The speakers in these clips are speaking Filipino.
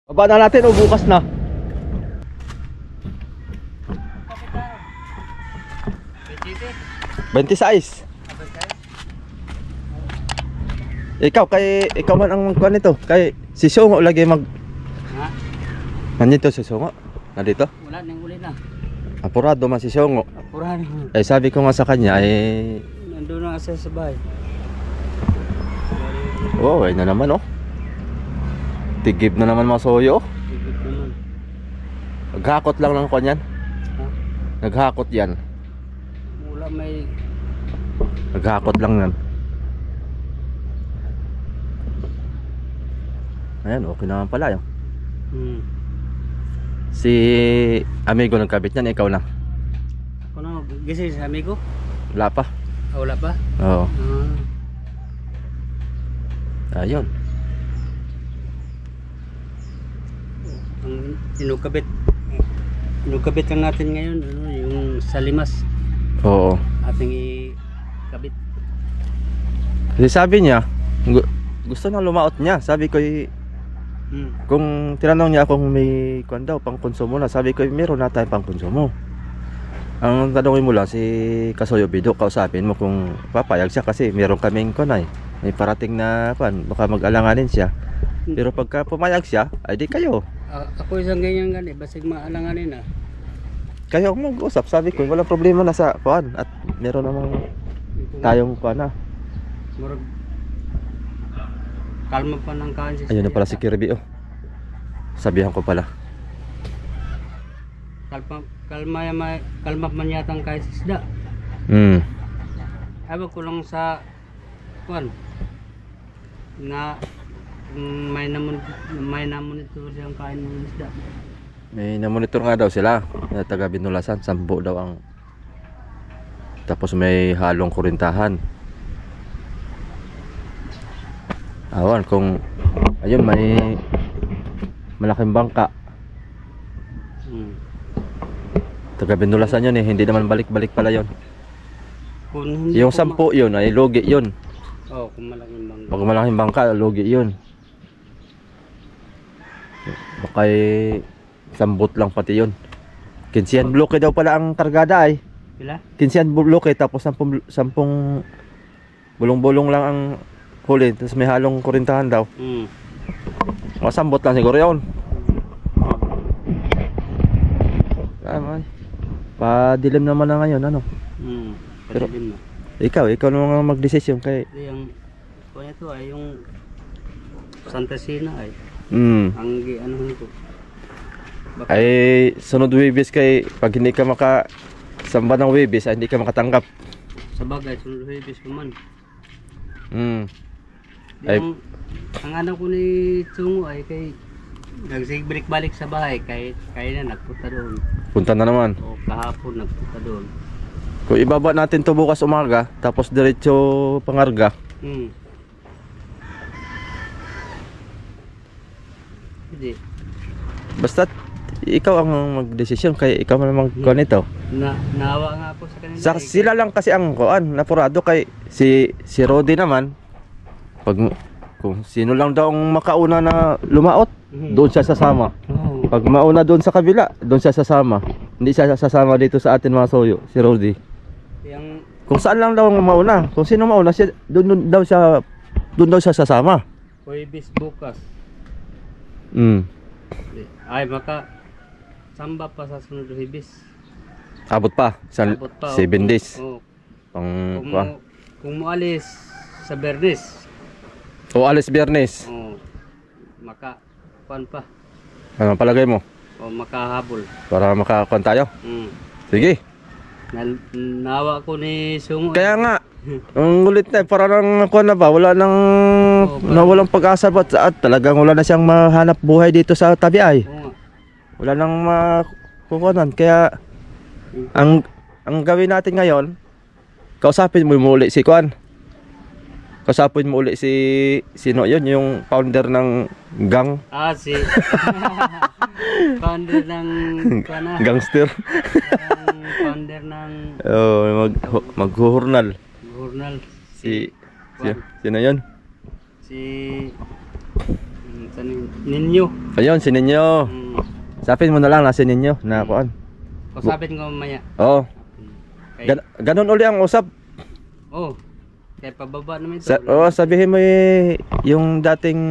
Baba na natin o bukas na? 26. Ikaw man ang magkuhan nito. Kay si Songo lagi mag... Ha? Nandito si Songo? Nandito? Wala nang uli na. Apurado man si Songo. Apurado. Eh sabi ko nga sa kanya eh... Nandun na kasi sa bahay. Oh, ay na naman oh. Tigib na naman mga soyo oh. Tigib naman. Naghakot lang ng kwan yan. Ha? Naghakot yan. Wala may... Naghakot lang yan. Ayan, okay naman pala yun. Si amigo nagkabit niyan, ikaw lang. Ako na, gising sa amigo? Wala pa. Ah, wala pa? Oo. Ayun. Ang inukabit lang natin ngayon, ano, yung sa limas. Oo. Ating ikabit. Kasi sabi niya, gusto nang lumaot niya. Sabi ko, kung tinanong niya kung may kwan daw, pang konsumo na. Sabi ko, meron na tayong pang konsumo. Ang tanongin mo lang si Kasoyo Bido, kausapin mo kung papayag siya kasi meron kaming kwan ay. May parating na kwan, baka mag-alanganin siya. Pero pagka pumayag siya, ay di kayo. Ako isang ganyan gani, basig maalanganin na. Kayo ang mag-usap, sabi ko, walang problema na sa kwan. At meron namang tayong kwan na. Murag kalma pa ng kain. Ayun na pala si Kirby oh. Sabihan ko pala. Kalma man yata ang kain sa isda. Ewan ko lang sa kwan na may namonitor siyang kain ng isda. May namonitor nga daw sila na taga Binulasan, 10 daw ang. Tapos may halong kurintahan. Awan kung ayun may malaking bangka. Taga Binulasan yun eh, hindi naman balik-balik pala yun. Yung 10 yun ay logi yun. Oh, kung malaking bangka. Pag malaking bangka, logi yun. Baka sambot lang pati yun. Kinsiyan bloke daw pala ang kargada ay. Pila? Kinsiyan bloke tapos 10 bulong-bulong lang ang huli. Tapos may halong kurintahan daw. Masambot lang siguro yun. Ay, padilim naman na ngayon ano. Pero ikaw naman mag-desisyon kay yung kung ito ay yung Santa Sina ay ang ano ko ay sunod Webes kay pag hindi ka samba ng Webes ay hindi ka makatanggap sa bagay sunod Webes ko man. Ay, ang anak ko ni Tsungo ay kay nagsibalik balik sa bahay kaya na nagpunta doon. Punta na naman. O kahapon nagpunta doon. Kung ibaba natin to bukas umaga tapos diretso Pangarga. Hindi. Basta ikaw ang magdesisyon kay ikaw man magkuhan ito. Naawa nga ako sa kanila. Sila lang kasi ang kuan, napurado kay si Rodi naman. Kung sino lang daw ang makauna na lumaot, doon siya sasama. Pag mauna doon sa kabila, doon siya sasama. Hindi siya sasama dito sa atin mga soyo, si Rodi. Kung saan lang daw ang mauna, kung sino mauna, doon daw siya sasama. Huwebes bukas. Ay maka samba pa sa sunod Huwebes. Abot pa, 7 days. Kung mualis sa Bernes. O alis Biyernes. Maka kuan pa. Ano palagay mo? O makahabol. Para makakuan tayo? Sige. Nawa ko ni Sungo. Kaya nga, ang ulit na para nang kuan na ba? Wala nang nawalang pag-asa ba? At talagang wala na siyang mahanap buhay dito sa tabi ay. Wala nang makukunan. Kaya ang gawin natin ngayon, kausapin mo muli si kuan. Kasapin mo ulit si sino yun, yung founder ng gang. Si founder ng gangster. Founder ng maghuhurnal. Journal. Sino yun? Si Sa ninyo. Ayun, si Ninyo. Mm. Sapin mo na lang na si Ninyo na kuan. Kusapin ko mamaya. Oo. Kay, Ganon uli ang usap. oh. Kaya pababa naman ito. Sabihin mo yung dating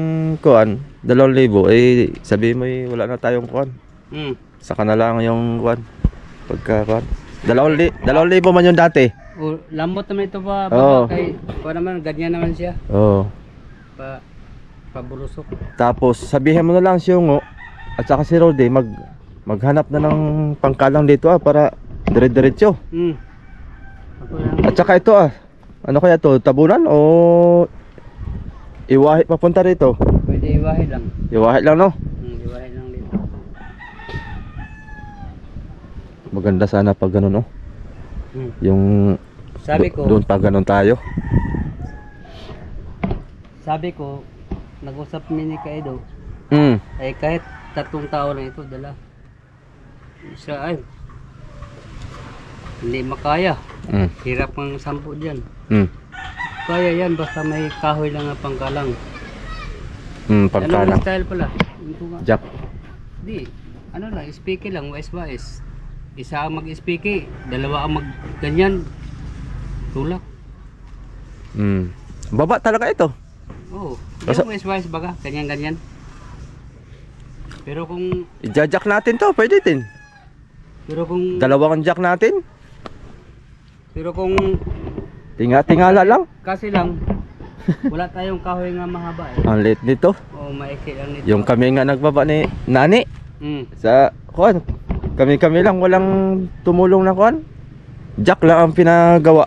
kuan, 2,000 sabihin mo wala na tayong kuan. Mm. Saka na lang yung kuan. Pagka kuan. 2,000 man yung dati. Oh, lambot naman ito pa. Oo. Kay, kuha naman, ganyan naman siya. Oo. Paburusok. Tapos sabihin mo na lang si Yungo at saka si Rode maghanap na ng pangkalang dito para dire-diretso. Mm. Ako lang. At saka ito ano kaya to, tabunan o iwahi papunta rito? Pwede iwahe lang. Iwahi lang no? Iwahe lang dito. Maganda sana pag ganun no? Mm. Yung Sabi ko, doon pa ganun tayo. nag-usap mini kay Edo. Ay kahit 3 tao na ito dala. Isa ay hindi makaya. Hirap ang 10 diyan. Kaya yan basta may kahoy lang na pangkalang. Pangkalang. Ano style pala? Jack. Di, ano lang, speaker lang, wise. Isa ang mag-speaker, dalawa ang mag-ganyan. Tulak. Baba talaga ito. Oo. Basta- Yung wise baga, ganyan-ganyan. Pero kung I-jack natin to, pwede din. Dalawang jack natin. Pero kung Tingala lang. kasi lang wala tayong kahoy nga mahaba eh. Ang liit nito. O maiksi lang nito. Yung kami nga nagbaba ni Nani sa kuan. Kami lang walang tumulong na kuan. Jack lang ang pinagawa.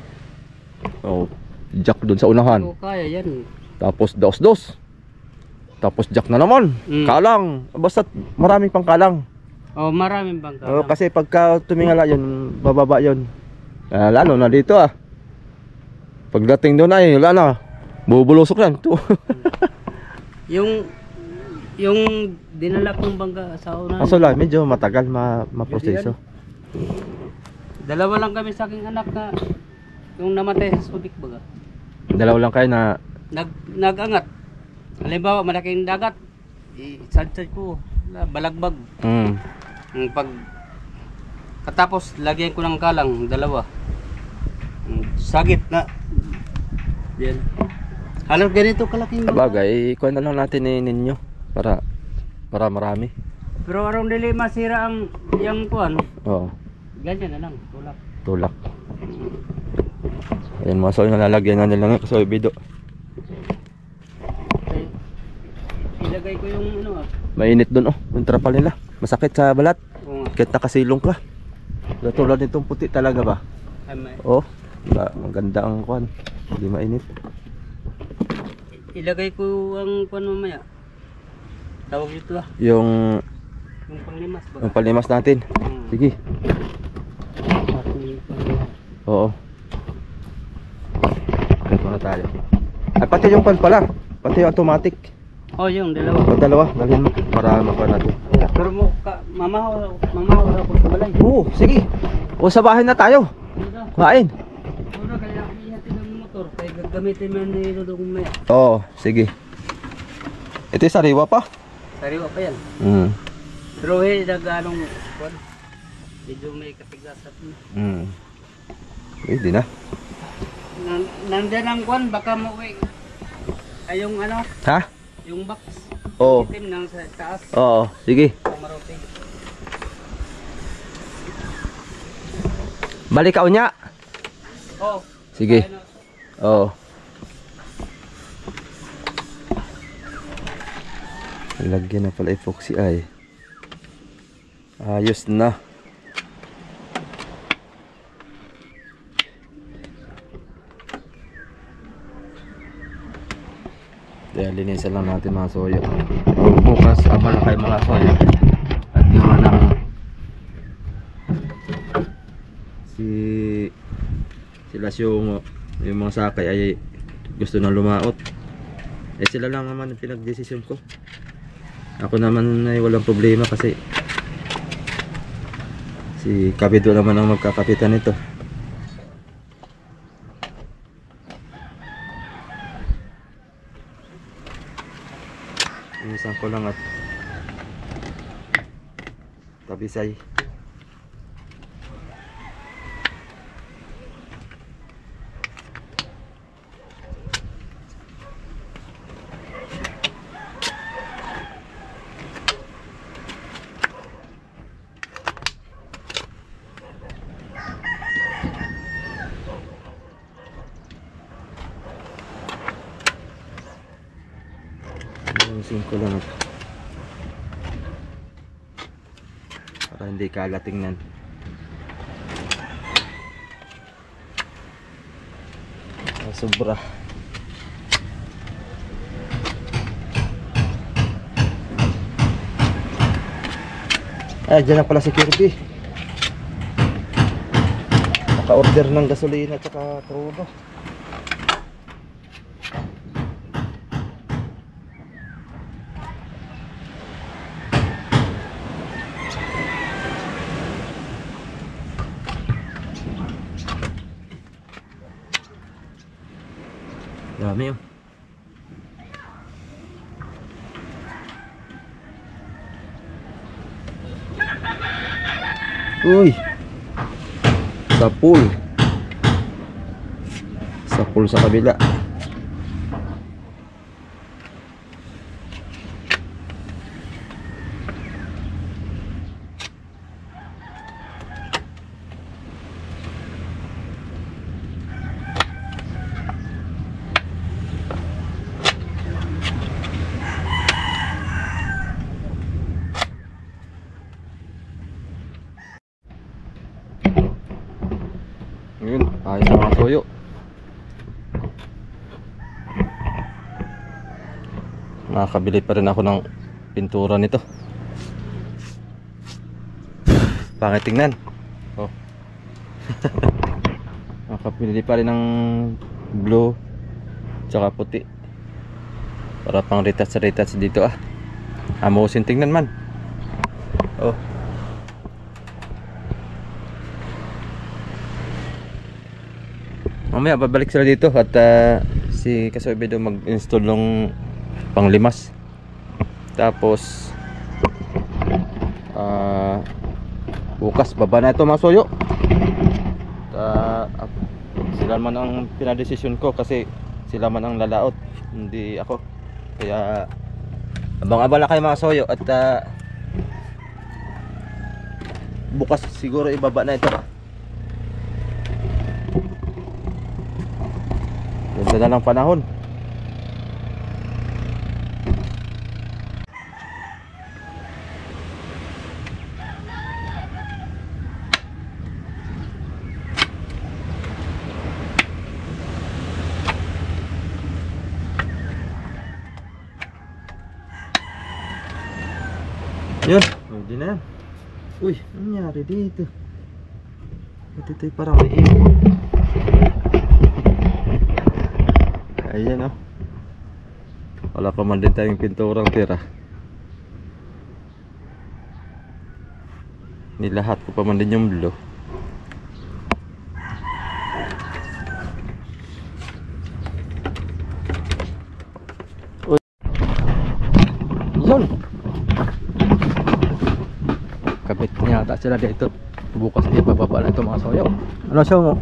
Oh, jack doon sa unahan. O kaya yan. Tapos dos. Tapos jack na naman. Kalang. Basta maraming pang kalang. O maraming bang Oh, kasi pagka tumingala yun, bababa yun. Lalo na dito Pagdating doon ay wala na. Bubulusok yan. yung dinala kong bangka sa unahan. Kaso lang, medyo matagal maproseso. Dalawa lang kami sa aking anak na yung namatay sa Subic baga. Dalawa lang kayo na Nag-angat. Halimbawa, malaking dagat. Isadsad ko. Balagbag. Pag katapos, lagyan ko ng kalang. 2. Sagit na. Yan. Halos ganito kalaking bangka. bagay, ikuha na lang natin ni Ninyo para marami. Pero arong dili masira ang yung kuan. Oo, Ganyan na lang. Tulak. tulak. Ayan mga soy, nalalagyan na nila ng soybido. Okay. Ilagay ko yung Mainit doon yung trapal nila. Masakit sa balat. Oo nga. Kahit nakasilong ka. Tulad nitong puti talaga ba? Ay, may- Maganda ang kuan. Hindi mainit. Ilagay ko ang kuan mamaya. Tawag dito Yung panglimas ba? palimas natin. Sige. Oo. Ito na tayo. Ay, pati yung pan pala. Pati yung automatic. Oh, yung dalawa. O dalawa, dalhin mo. Para mapa natin. Pero mo mamahaw ako sa balay. Oo, sige. O sa bahay na tayo. Kain. Ano kaya ihatid ng motor kaya gagamitin mo ni Dudong maya. Oo, sige. Ito yung sariwa pa. Sariwa pa yan. Pero nag-anong kuan. Medyo may katigasan. Pwede na. Nandiyan ang kuan baka mo ay yung Ha? yung box. Oo. Itim nang sa taas. Oo, sige. Marote. Balik ka unya. Oh. Sige. Oo. Lagyan na pala epoxy ay. Ayos na. Kaya linisan lang natin mga soyo. Bukas abala kayo mga soyo. At naman ang sila yung mga sakay ay gusto na lumaot. Sila lang naman ang pinag-desisyon ko. Ako naman ay walang problema kasi si Kabido naman ang magkakapitan nito. Yung isang ko lang at tabisay. Ayusin ko lang at para hindi kagatingnan. Sobra. Dyan na pala si Kirby. Naka-order ng gasolina at saka crudo. Dami yun. Uy, sa pool sa kabila. Yun, ayos na mga soyo. Nakakabili pa rin ako ng pintura nito. Pangit tingnan. Oh. Nakakabili pa rin ng blue tsaka puti para pang retouch dito ah. Amusin tingnan man. Oh. Mamaya babalik sila dito at si Kasoybedo mag-install ng panglimas. Tapos bukas baba na ito mga soyo. Sila man ang pinadesisyon ko kasi sila man ang lalaot, hindi ako. Kaya abang-abala kayo mga soyo at bukas siguro ibaba na ito. Ganda na ng panahon. Yun, hindi na yan. Uy, ano nangyari dito? Ito'y parang may ipot. Ayan o. Wala pa man din tayong pinturang tira. Nilahat ko pa man din yung blue. Uy. Yun. Kabit niya ata sila dito. Bukas di bababa na ito mga soyo. Ano siya mo?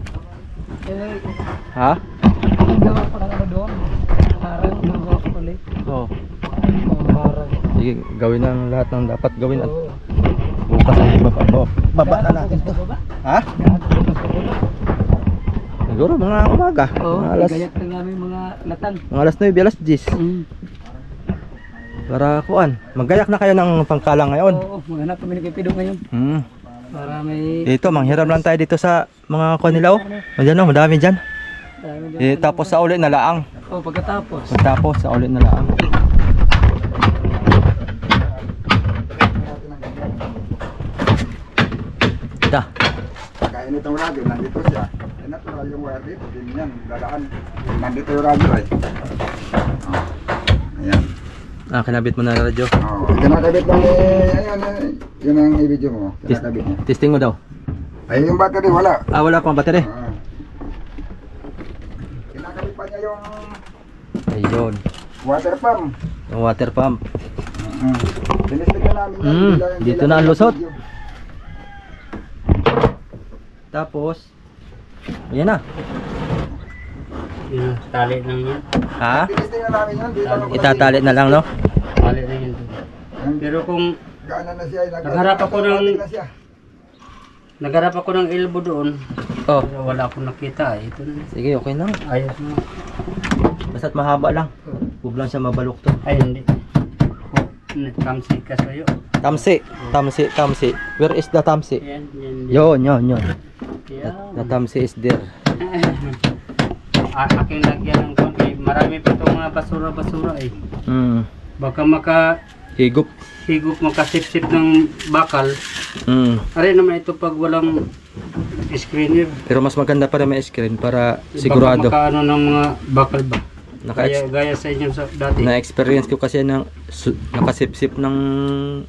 Ha? Gawa pa lang ano doon. Parang magawa ko ulit. Oo. Parang. Sige, gawin ang lahat ng dapat gawin at bukas ang ibaba. Baba na natin ito. Ha? Siguro mga umaga. Oo, mga alas, gayat na namin mga latan. mga alas 9, alas 10. Para kuan, maggayak na kayo ng pangkalang ngayon. Oo, maghanap kami ng pipido ngayon. Para may... Dito, manghiram lang tayo dito sa mga kuan nila. Diyan o, madami dyan. Tapos sa ulit na laang. Oo, pagkatapos. Pagkatapos sa ulit na laang. Ita. Kaya nitong radyo, nandito siya. Eh, natural yung wire dito. Hindi yan, dadaan. Nandito yung radyo eh. Ayan. Kinabit mo na ang radyo. Kinakabit lang eh. Ayan, yun ang i-video mo. Kinakabit niya. Testing mo daw. Ay, yung battery wala. Wala pang battery. Kinakabit pa niya yung Ayun. water pump. Yung water pump. Tinistig na namin yan. Dito na ang lusot. Tapos, ayan na. Yung tali lang yan. Ha? Tinistig na namin yan. Dito na Itatali na lang, no? Tali lang yan. Pero kung Gaana na siya. Nagharap ako ng- na siya. nagharap ako ng elbow doon, Oh, pero wala akong nakita. Ito na. sige, okay lang. Ayos na. Basta't mahaba lang. Huwag lang siya mabalok to. Ay, hindi. Kamsi ka sa'yo. Tamsi. Where is the tamsi? Yan, yan, yan. Yon. Yan. The tamsi is there. Aking lagyan ng konti. Marami pa itong mga basura-basura eh. Baka Higop. makasip-sip ng bakal. Aray naman ito pag walang screener. Pero mas maganda para may screen para sigurado. Baka makaano ng mga bakal ba? Naka- Gaya sa inyo sa dati. Na-experience ko kasi ng nakasip-sip ng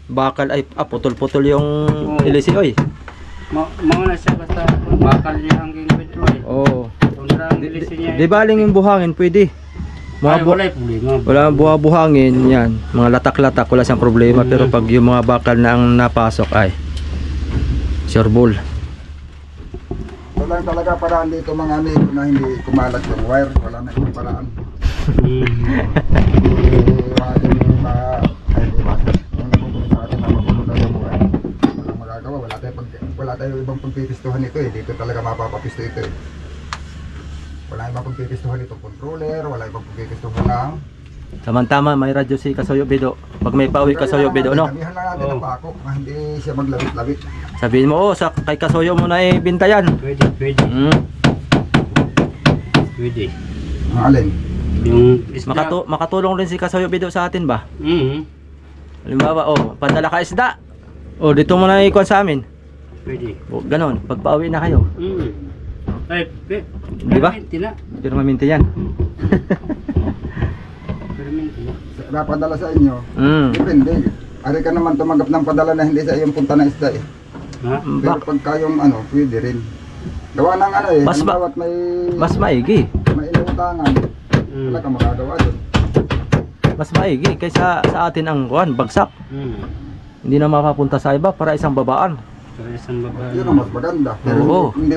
bakal ay putol-putol yung Oo. ilisi oy. Mga na siya basta bakal niya hanggang petrol eh. Oo. Kontra ang ilisi niya. Di baling yung buhangin pwede. Ay, Mga wala problema. wala buhangin yan. Mga latak-latak wala siyang problema pero pag yung mga bakal na ang napasok ay sure ball. Ito lang talaga paraan dito mga amigo na hindi kumalat yung wire. Wala na yung paraan. Hindi ba? Yung napupunta sa atin na mapupunta yung wire. Walang magagawa. Wala tayong ibang pagpipistuhan nito eh. Dito talaga mapapapisto ito eh. Wala ibang pagpipistuhan itong controller. Wala ibang pagpipistuhan ng... Tama-tama may radyo si Kasoyo Bido. Pag may pauwi Kasoyo Bido no. Damihan lang natin ng pako na hindi siya maglabit-labit. Sabihin mo sa kay Kasoyo mo na ibenta yan. Pwede. Pwede. Ang alin? Yung isda. Makatulong rin si Kasoyo Bido sa atin ba? Mhm. Halimbawa, padala ka isda. Dito mo na ikuha sa amin. Pwede. Ganon, pag pauwi na kayo. Ay, Di ba? permanente na. Pero maminti yan. Permanente na. Napadala sa inyo. Depende. Ari ka naman tumanggap ng padala na hindi sa iyong punta na isda eh. Ha? Pero pagka yung pwede rin. Gawa ng ano eh. Mas Bawat may Mas maigi. inuutangan. Wala kang magagawa doon. Mas maigi kaysa sa atin ang bagsak. Hindi na mapapunta sa iba para isang babaan. Para isang babae. Yun ang mas maganda. Pero Oo. hindi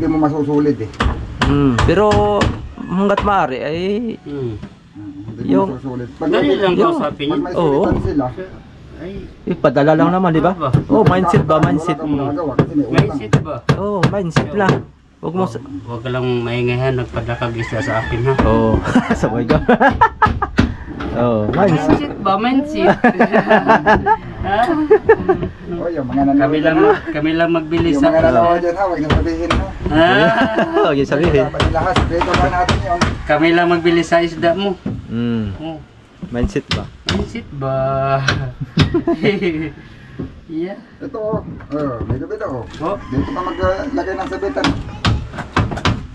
mo masusulit eh. Pero hanggat maaari ay Hindi mo masusulit. Dali lang kausapin Pag niya. may Oo. sulitan sila, Ay, padala lang naman, di ba? Mindset ba? wala Mindset. kang magagawa kasi may may utang. sit ba? Mindset lang. Huwag mo Huwag ka lang maingahan nagpadakag isa sa akin ha. sabay ka. Mindset. Mindset ba? Mindset. Ha? Oh, yung mga nanonood. Kami lang magbili Yung sa... mga nanonood dyan ha, huwag na sabihin ha. Huwag yung sabihin. Panilahas, dito ba natin yun? Kami lang magbili sa isda mo. Oh. Mindset ba? Mindset ba? Yeah. Ito may gabi daw. Oh. Dito ka maglagay ng sabitan.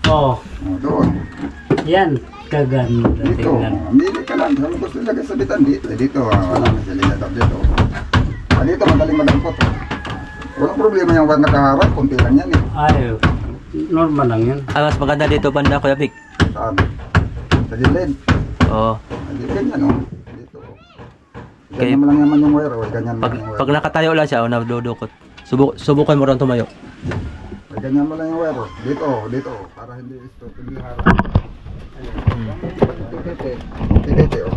Oh. Doon. Yan. Kaganda. Dito. Tingnan. Mili ka lang. Saan mo gusto ilagay sabitan? Dito. Wala na siya linadap dito. Dito madaling madampot. Walang problema yung wag nakaharap. Kunti lang yan eh. Ay, normal lang yan. Mas maganda dito banda, Kuya Vic. Saan? Sa gilid. Oo. Ganyan o. Dito o. Okay. Ganyan mo lang naman yung wire o. Ganyan mo lang yung Pag wire. nakatayo lang siya, nadudukot. Subukan mo rin tumayo. Ganyan mo lang yung wire o. Dito o. Dito o. Para hindi ito. Hindi harap. Titete o.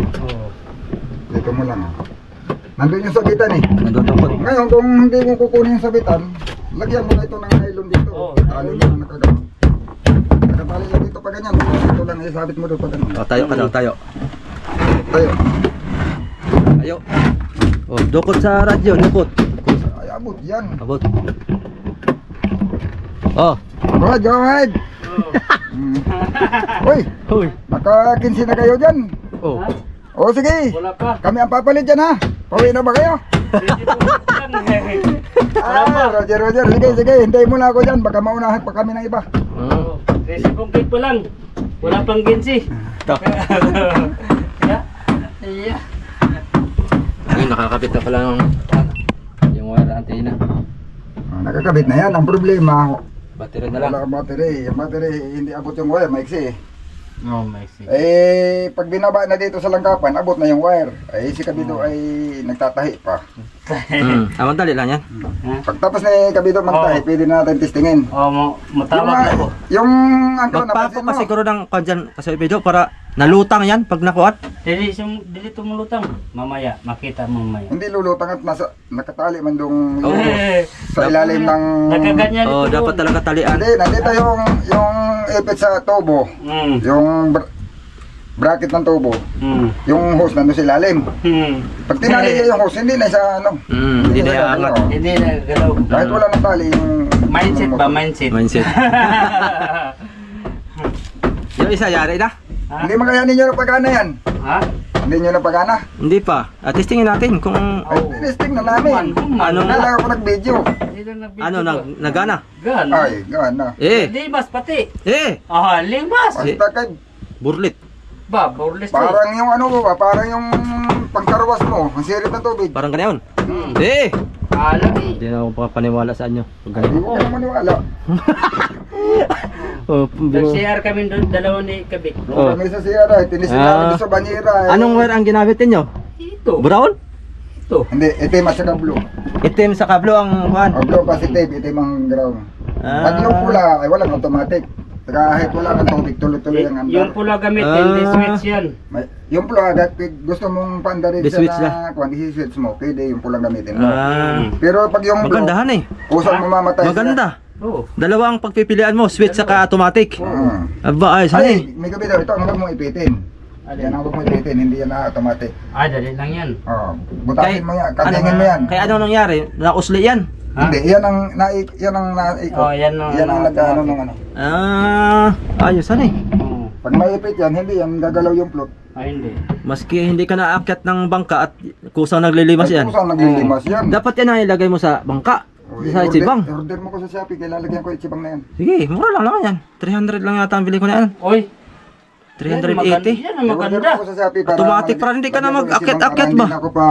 Dito mo lang o. Nandun yung sabitan eh. Nadudukot. Ngayon kung hindi mo kukunin yung sabitan, lagyan mo na ito ng nylon dito. Tali mo na nakagamit. Nakatali lang dito pa ganyan. Ito lang isabit mo doon pa ganyan. Tayo ka daw, tayo. Tayo. Tayo. Dukot sa radyo, dukot. Ay abot yan. Abot. Go ahead. Uy, Hoy. naka-15 na kayo dyan. O sige, Wala pa. kami ang papalit dyan ha. Pauwi na ba kayo? Roger, sige, hintayin mo na ako dyan. Baka maunahan pa kami ng iba. Resi concrete pa lang. Wala pang ginsi. Yeah. Ayun, nakakabit na pala yung wire antenna. Nakakabit na yan. Ang problema, Battery na lang. wala kang battery. Yung battery, hindi abot yung wire, maiksi eh. No, may sige. Eh, pag binaba na dito sa langkapan, abot na yung wire. Eh, si Kabido ay nagtatahi pa. Madali lang yan. Pagtapos ni Kabido magtahi, pwede na natin testingin. Matawag na po. Yung angklo, Magpapo napansin mo? pa siguro ng kandyan kasi video para nalutang yan pag nakuhat. Dili tumulutang. Mamaya, makita mo mamaya. Hindi lulutang at nakatali man dong Oo. sa ilalim ng... Nagaganyan ito. Dapat talaga talian. Hindi, nandito yung ipit sa tubo. Yung bracket ng tubo. Yung hose nandun sa ilalim. Pag tinali niya yung hose, hindi na sa ano. Hindi na aangat. gagalaw. Hindi na galaw. Kahit wala ng tali, yung... Mindset ba? Mindset. Mindset. Yung isa, yari na? Ha? Hindi makayanin nyo na pagana yan. Ha? Hindi nyo na pagana. Hindi pa. Testingin natin kung Ay, tinesting na namin. Ano Hindi lang ako nag-video. ano nagana. Gan. Ay, gana. Limas pati. Ah, Limas. Basta kay... burlit. Ba, borles to. Parang yung ano ba, parang yung pagkarwas mo, ang sirit ng tubig. Parang ganayon. Lagi. Hindi na ako papaniwala sa inyo. Pag Hindi ganun. ko naman maniwala. Nag-CR kami doon, dalawa ni Kabik. Kami sa siyara, tinisin namin doon sa banyera. Anong wire ang ginamit ninyo? Ito. Brown? Ito. Hindi, itim at saka blue. Itim sa kablo ang kuhan. O blue positive, itim ang ground. Pag yung pula, ay walang automatic. Kahit wala ng tubig, tuloy-tuloy ang Yung andar. pula gamitin, di switch yan. Yung pula, gusto mong paandarin Di switch siya na, kung i-switch mo, pwede yung pulang gamitin mo. Pero pag yung blue, Magandahan eh. kusang mamamatay siya. Maganda. Oo. Dalawa ang pagpipilian mo, switch saka automatic. Aba, ay, Ay, sani. may gabi daw, ito ang huwag mong ipitin. Yan ang huwag mong ipitin, hindi yan na automatic. Dali lang yan. Butahin mo yan, katingin mo yan. Kaya ano nangyari? Nausli yan. Hindi, yan ang naikot. Yan ang Yan ang nag-ano nung ano. Ayos, sani. Pag maipit yan, hindi yan gagalaw yung plot. Hindi. Maski hindi ka naakyat ng bangka at kusang naglilimas yan. Kusang naglilimas yan. Dapat yan ang ilagay mo sa bangka. Sa Ichibang. Order mo ko sa Shopee, kaya lalagyan ko Ichibang na yan. Sige, mura lang naman yan. 300 lang yata ang bili ko na yan. Oy. 380. Yan ang Order maganda. mo ko sa Shopee para... Automatic para hindi ka na mag-akyat-akyat ba? Hindi na ako pa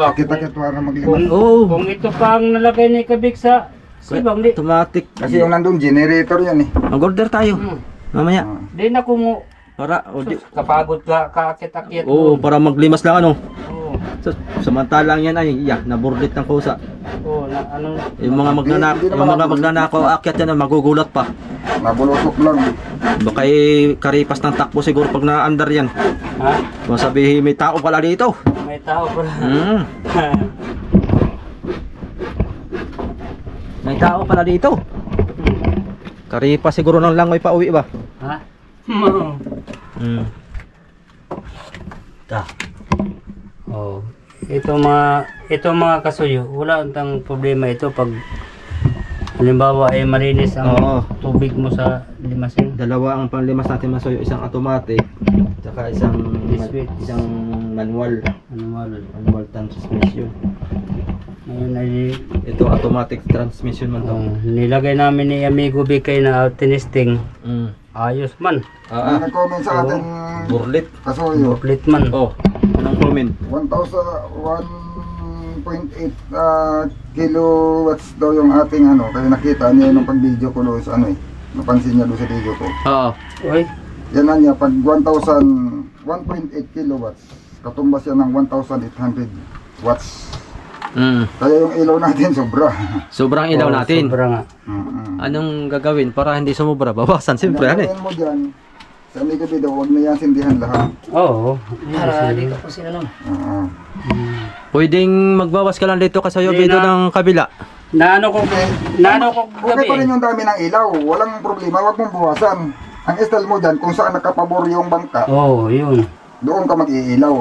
akit-akit para maglimas. Oo. Kung ito pa ang nalagay ni Kabik sa sibang, di. Automatic. Kasi yung nandun, generator yan eh. Mag-order tayo. Mamaya. Di na kung Para, kapagod ka, kaakit-akit. para maglimas lang ano. Oo. So, samantalang yan ay, naburlit ng kusa. Oo, ano. Yung mga magnanakaw, akyat yan, magugulat pa. Nabulusok lang. Baka karipas ng takbo siguro pag na-under yan. Ha? Kung sabihin may tao pala dito. May tao pala. May tao pala dito. Karipas siguro ng langoy pa uwi ba? Ha? Oh. Ito mga kasuyo, wala antang problema ito pag halimbawa ay malinis ang tubig mo sa limasin. Dalawa ang panglimas natin masoyo, isang automatic, tsaka isang manual transmission. Ngayon ay Ito automatic transmission man to. nilagay namin ni Amigo Bikay na tinisting. Ayos man. May nag-comment sa atin, Burlit. kasuyo. Complete man. Anong comment? 1.8 kilowatts daw yung ating ano, kaya nakita niya nung pag-video ko doon sa ano eh. Napansin niya doon sa video ko. Oy. Yan na niya, pag 1.8 kilowatts, katumbas yan ng 1,800 watts. Kaya yung ilaw natin sobra. Sobrang ilaw natin. Sobra nga. Anong gagawin para hindi sumubra? Bawasan siyempre yan eh. Gagawin mo dyan, sa amigo daw, huwag na yan sindihan lahat. Oo. Para di ka po sila nun. Pwedeng magbawas ka lang dito kasayo Hindi video na. ng kabila. Naano ko Okay pa rin gabi. yung dami ng ilaw, walang problema, huwag mong buwasan. Ang style mo dyan, kung saan nakapabor yung bangka, Oo, yun. doon ka mag-iilaw.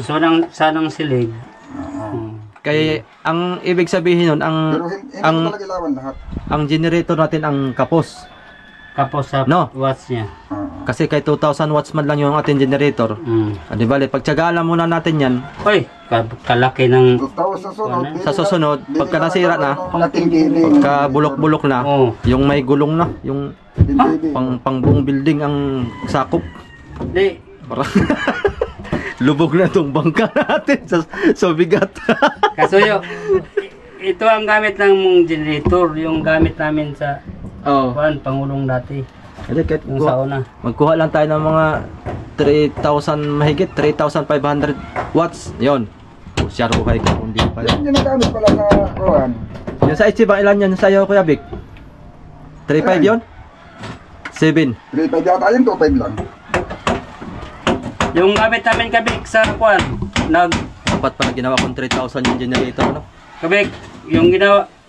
So sanang silig. Kaya ang ibig sabihin nun, Pero hindi mo talaga ilawan lahat. ang generator natin ang kapos. Kapos sa No. watts niya. Kasi kay 2,000 watts man lang yung ating generator. Di bale, pagtyagaan muna natin yan. Oy, kalaki ng Tapos sa sunod, Sa susunod, pagka nasira na, natinggiling. pagka bulok-bulok na, Oo. yung may gulong na, yung pang buong building ang sakop. Di, Para lubog na itong bangka natin sa bigat. kasuyo. Ito ang gamit ng mong generator, yung gamit namin sa Oh. Pangulong dati. Hindi, kahit Yung sa una. magkuha lang tayo ng mga 3,000 mahigit, 3,500 watts. Yon. Share ko kayo kung hindi pa. Yung ginagamit pala sa kuhan. Yung sa Ichiban, ilan yan sa'yo, Kuya Vic? 3,500 yon? 7. 3.5 yata yun, 2.5 lang. Yung gamit namin kabik sa kuan, Dapat pala ginawa kong 3,000 yung generator, no? kabik,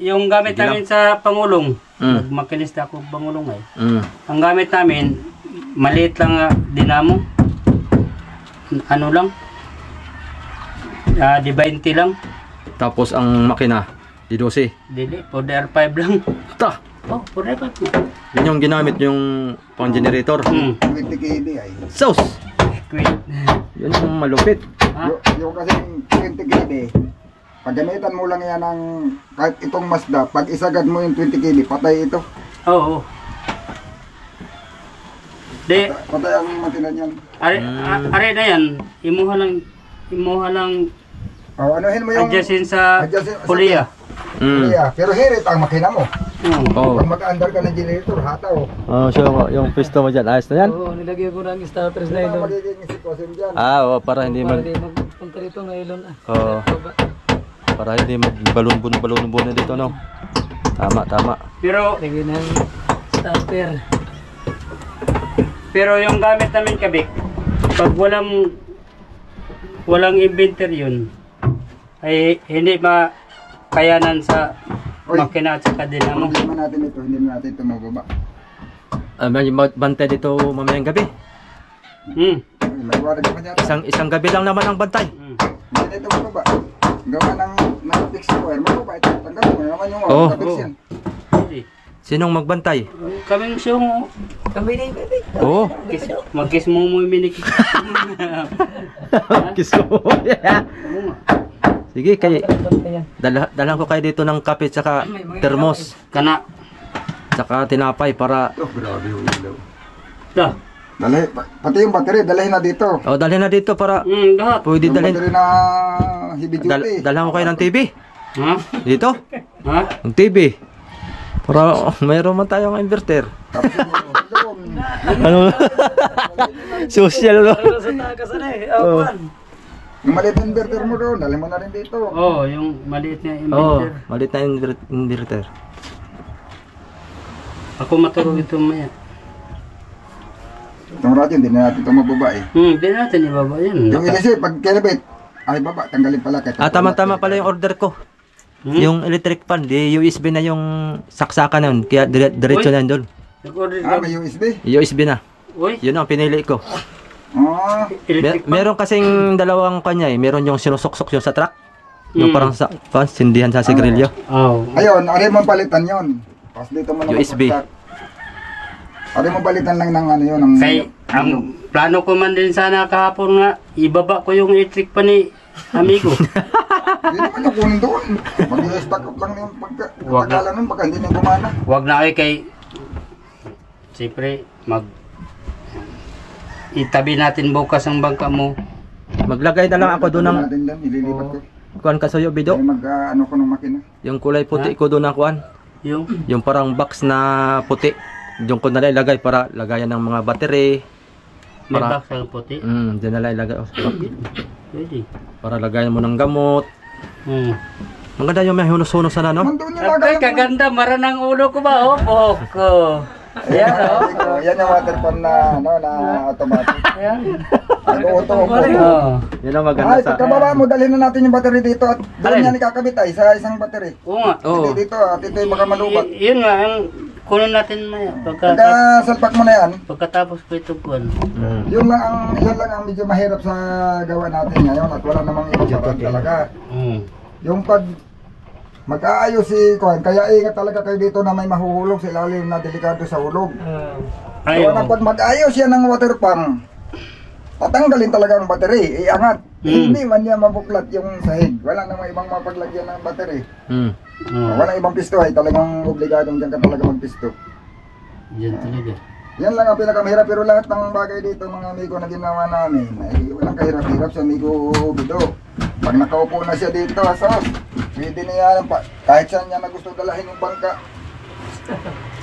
yung gamit Sige namin sa Pangulong. Mm. Nagmakinista ako Pangulong eh. Mm. Ang gamit namin, maliit lang dinamo. Ano lang? Di 20 lang. Tapos ang makina, di 12. Dili, 4R5 lang. Ta! Oh, 4R5 na. Yun yung ginamit yung pang generator. 20 20 kb ay. Sus! Quid. Yun yung malupit. Ha? Yung kasi 20 kb, pag gamitan mo lang yan ng kahit itong Mazda, pag isagad mo yung 20 kb, patay ito. Oo. Di, Patay ang makina niyan. are na yan. Imuha lang Anuhin mo yung adjustin sa adjustin sa- puliya. Mm. Yeah, pero hirit ang makina mo. Oh. Pag mag-under ka ng generator, hataw. Oh, so yung pisto mo dyan, ayos na yan? Oo, nilagay ko ng starters na Ano ilon. ang magiging sitwasyon dyan? Ah, para hindi Para mag... di magpunta rito ng ilon. Oo. Para hindi magbalon-balon dito, no? Tama, tama. Pero Lagay ng starter. yung gamit namin kabik, pag walang inventor yun, ay hindi makayanan sa Oy. makina at saka dinamo. Problema natin ito, hindi na natin ito mababa. May bantay dito mamayang gabi. Hmm. May warag pa dyan. Isang gabi lang naman ang bantay. Hmm. Hindi na ito mababa. Gawa ng fix wire, mababa ito. Tanggalin mo naman yung Oo. kapix yan. Hindi. Sinong magbantay? Kaming siyong Kami na yung baby. Oo. mag-kiss mo mo yung minik. Kiss mo. Sige, kay dalan ko kayo dito ng kape tsaka termos Kana. tsaka tinapay para Oh, grabe yung ilaw. Dah. Pati yung battery, dalhin na dito. dalhin na dito para Lahat. pwede Yung dalhin. battery na heavy duty. Dalhan ko kayo ng TV Ha? dito. Ha? Ng TV. Para mayroon man tayong inverter. Tapos yung Ano? Social, no? Para sa takas na eh. Awan. yung maliit na inverter mo doon, dalhin mo na rin dito. Oh, yung maliit na Oo, inventor. malit na inverter. Ako matulog ito maya. Itong radyo, hindi na natin ito mababa eh. Di natin ibaba yan. Yung ilisip, pag kinabit, ay baba, tanggalin pala. Kahit Tama-tama pala yung order ko. Yung electric fan, di USB na yung saksakan na yun. Kaya diretso na yun doon. Nag-order Ah, ka. may USB. USB na. Uy, Yun ang pinili ko. Ah, electric fan. Meron kasing dalawang kanya eh. Meron yung sinusuksok yung sa truck. Yung Mm. parang sa sindihan sa sigarilyo. Oh. ayun, ari mo palitan yon. Tapos dito mo na USB. Ari mo palitan lang ng ano yun. Ng, Kay, ang plano ko man din sana kahapon nga, ibaba ko yung electric pan ni amigo. Hindi naman yung kunin doon. Mag-i-stack up lang yung Wag na. pagkakala nun, baka hindi na gumana. Huwag na kayo kay, siyempre, itabi natin bukas ang bangka mo. Maglagay na lang ako doon ng Natin lang, ililipat ko. kuan kasoyo bido. Ay mag-ano ko ng makina. Yung kulay puti ko doon ng kuan. Yung, Yung parang box na puti. Yung ko na lang ilagay para lagayan ng mga battery. may Para- box ang puti. Diyan na lang ilagay. Pwede. Para lagayan mo ng gamot. Hmm. Maganda yung may hunos-hunos na, no? Nandun yung Ay, lagay. kaganda, maranang ulo ko ba? Oh, buhok ko. Ayan, oh. Yan yung water pump na, ano, na automatic. Ayan. Nag-auto ko. Oh. Yan ang maganda Ay, sa... pagkababa mo, dalhin na natin yung battery dito at doon Alin? yan ikakabit ay sa isang battery. Oo nga. Oo. Hindi dito at ito yung baka malubat. Yun nga, ang kunin natin maya. Pagka-salpak mo na yan, Pagkatapos ko ito kuhan. yun lang ang medyo mahirap sa gawa natin ngayon at wala namang ibang paraan talaga. Yung pag mag-aayos si Kuan, kaya ingat talaga kayo dito na may mahuhulog sa ilalim na delikado sa hulog. Ay, So, na pag mag-ayos yan ng water pump, tatanggalin talaga ang battery, iangat. Hindi man niya mabuklat yung sahig. Wala namang ibang mapaglagyan ng battery. Wala ibang pisto ay talagang obligadong dyan ka talaga magpisto. Yan talaga. Yan lang ang pinakamahirap pero lahat ng bagay dito mga amigo na ginawa namin ay walang kahirap-hirap si amigo Bido. Pag nakaupo na siya dito, asos, pwede na yan, kahit saan niya na gusto dalahin yung bangka.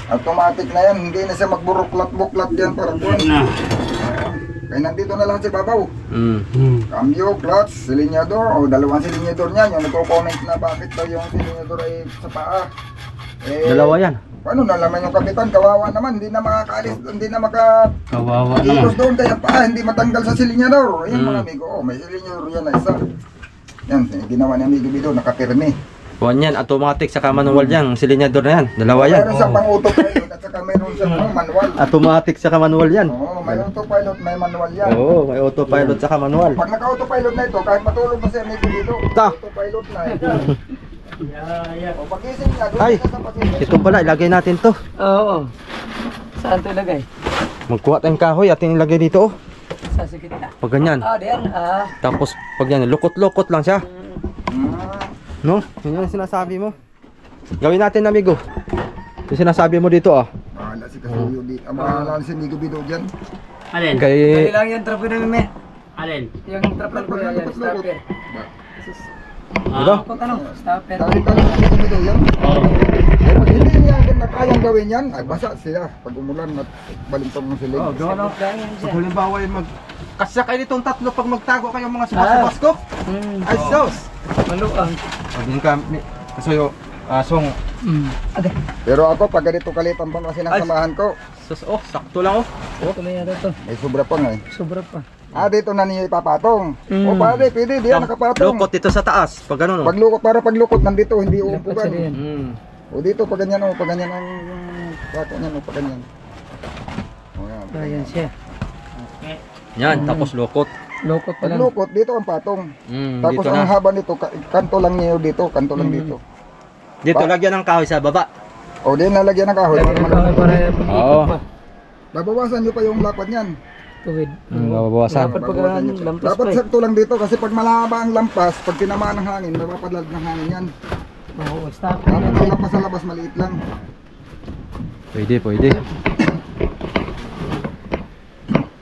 Automatic na yan, hindi na siya magburuklat-buklat yan parang buwan. Na. Kaya nandito na lahat sa babaw. Hmm. Cambio, clutch, silinyador, o dalawang silinyador niyan. Yung nagko-comment na bakit daw yung silinyador ay sa paa. Eh, Dalawa yan. Paano nalaman yung kapitan? Kawawa naman, hindi na makakaalis, hindi na maka-ikos Kawawa naman. doon kaya paa, hindi matanggal sa silinyador. Ayan Mm. mga amigo, oh, may silinyador yan na isa. Yan, ginawa ni amigo Bido, nakapirmi. Kuwan yan, automatic saka manual yan. Silinyador na yan. Dalawa yan. Meron siyang pang-autopilot at saka meron siyang manual. Automatic saka manual yan. Oo, may autopilot, may manual yan. Oo, may autopilot saka manual. Pag naka-autopilot na ito, kahit matulog na si amigo Bido, Ta. autopilot na eh. O pagising niya, doon Ay, na sa pagising. ito pala, ilagay natin to. Oo. Saan ito ilagay? Magkuha tayong kahoy at ilagay dito oh. Sa gitna. Pag ganyan. Ah, diyan. Ah. Tapos pag yan, lukot-lukot lang siya. Ah, No? Yun yung sinasabi mo. Gawin natin, amigo. Yung sinasabi mo dito ah. bahala si Kasuyo dito. Bahala si amigo Bido dyan. Alin? Dali Kay... lang yan, trapo namin, me. Alin? Yung trapo ko yan, stopper. Diba? Lukot ano? Stopper. Dahil ka lang amigo Bido yan. Oh. Eh, pag hindi niya din na kayang gawin yan, ay basa sila. Pag umulan at balintong ng silig. Oh, gawa na. Sabit lang yan siya. Pag halimbawa ay kasya kayo ditong tatlo pag magtago kayong mga subas-subas ko. Ay, sos! Maluang. Sabihin ka, Kasuyo, song. Ade. Pero ako, pag ganito kalitan pa kasi ng Ay. samahan ko, Sos, oh, sakto lang oh. Ito na yan ito. may sobra pa nga eh. Sobra pa. Ah, dito na niya ipapatong. Mm. O pwede, pwede, diyan nakapatong. Lukot dito sa taas. Pag gano'n oh. Paglukot, para paglukot, nandito, hindi Dapat uumpugan. siya yan. O dito, pag ganyan o, pag ganyan ang pako niyan o, pag ganyan. O yan. Ayan siya. Yan, tapos lukot. Lukot pa lang. Paglukot, dito ang patong. Tapos Dito ang na. haba nito, kanto lang niyo dito, kanto lang dito. Dito lagyan ng kahoy sa baba. O di nalagyan ng kahoy. Lagyan ng kahoy para Oo. pa. Babawasan niyo pa yung lapad niyan. Tuwid. Babawasan. Dapat pag Babawasan niyo pa. lampas Dapat pa eh. sakto lang dito kasi pag malaba ang lampas, pag tinamaan ng hangin, mapapadlad ng hangin yan. Oo, stopper. Dapat ang lampas sa labas maliit lang. Pwede, pwede.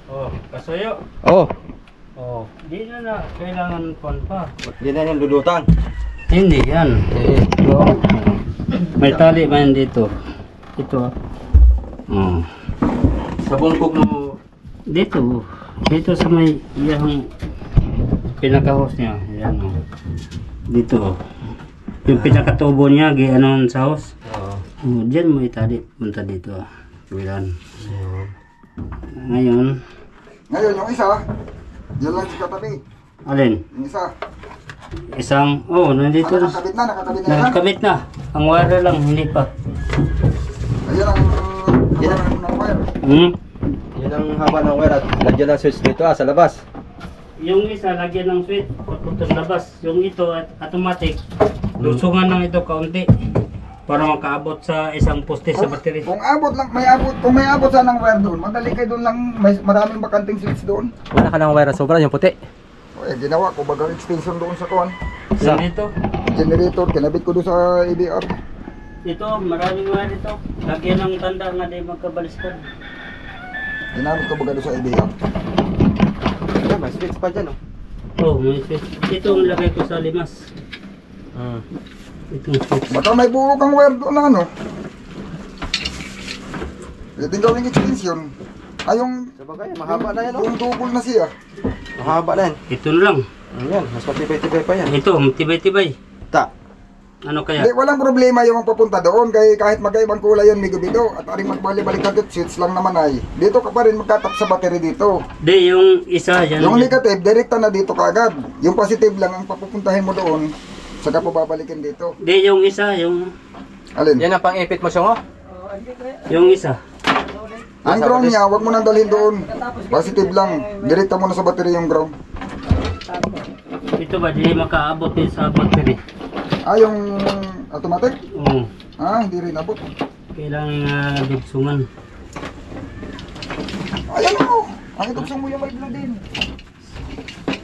Oh, Kasuyo. Oh, Oh, di na kailangan pon pa. hindi na yan lulutan. Hindi yan. May tali man dito. Ito. Oh. Sa bungkog mo. Dito. Dito sa may yung pinaka-host niya. Yan oh. Dito oh. Yung pinakatubo niya, ano sa host. Oo. Oh, diyan mo itali. Punta dito. Yan. Ngayon, Ngayon, yung isa, yan lang sa katabi. alin? Yung isa, Isang, nandito na. nakakabit na yan. Nakakabit na. Ang wire lang, hindi pa. Ayan ang ng wire. Hmm? Yan ang haba ng wire at lagyan ng switch dito sa labas. Yung isa, lagyan ng switch, papuntang labas. Yung ito, automatic, lusungan lang ito kaunti. Para makaabot sa isang poste sa battery. Kung abot lang, kung may abot sana ng wire doon, madali kayo doon lang, may maraming bakanting switch doon. Wala ka ng wire na sobra, yung puti. O ginawa ko, bagang extension doon sa kuwan. Sa- Yan dito. Generator, kinabit ko doon sa ABR. Ito, maraming wire dito. Lagyan ng tanda nga di magkabaliskad. Ginamit ko baga doon sa ABR. Ayan, may switch pa dyan oh. Oh, may switch. Ito ang lagay ko sa limas. Itong switch. Baka may buo kang wire doon na ano. Pwede gawing extension. Ay, yung Sabagay, mahaba na yan oh. yung double na siya. Mahaba na yan. Ito na lang. Ayan, mas matibay-tibay pa yan. Ito, tibay-tibay. Ta. Ano kaya? Hindi, walang problema yung papunta doon kahit magkaibang kulay yun, migo-bigo. At aring magbali-balik ka doon, switch lang naman ay. Dito ka pa rin magkatap sa battery dito. Di, yung isa, yan. Yung negative, direkta na dito kagad. Yung positive lang ang papupuntahin mo doon, saka po babalikin dito. Di, yung isa, yung Alin? Yan ang pang-ipit mo siyong oh. yung isa. Ang ground niya, wag mo nang dalhin doon. Positive lang. Direkta mo na sa battery yung ground. Ito ba, di makaabot din sa battery. Ah, yung automatic? Oo. Ah, hindi rin abot. Kailangan dugsungan. Ayan o! Ang itugsong mo yung may blue din.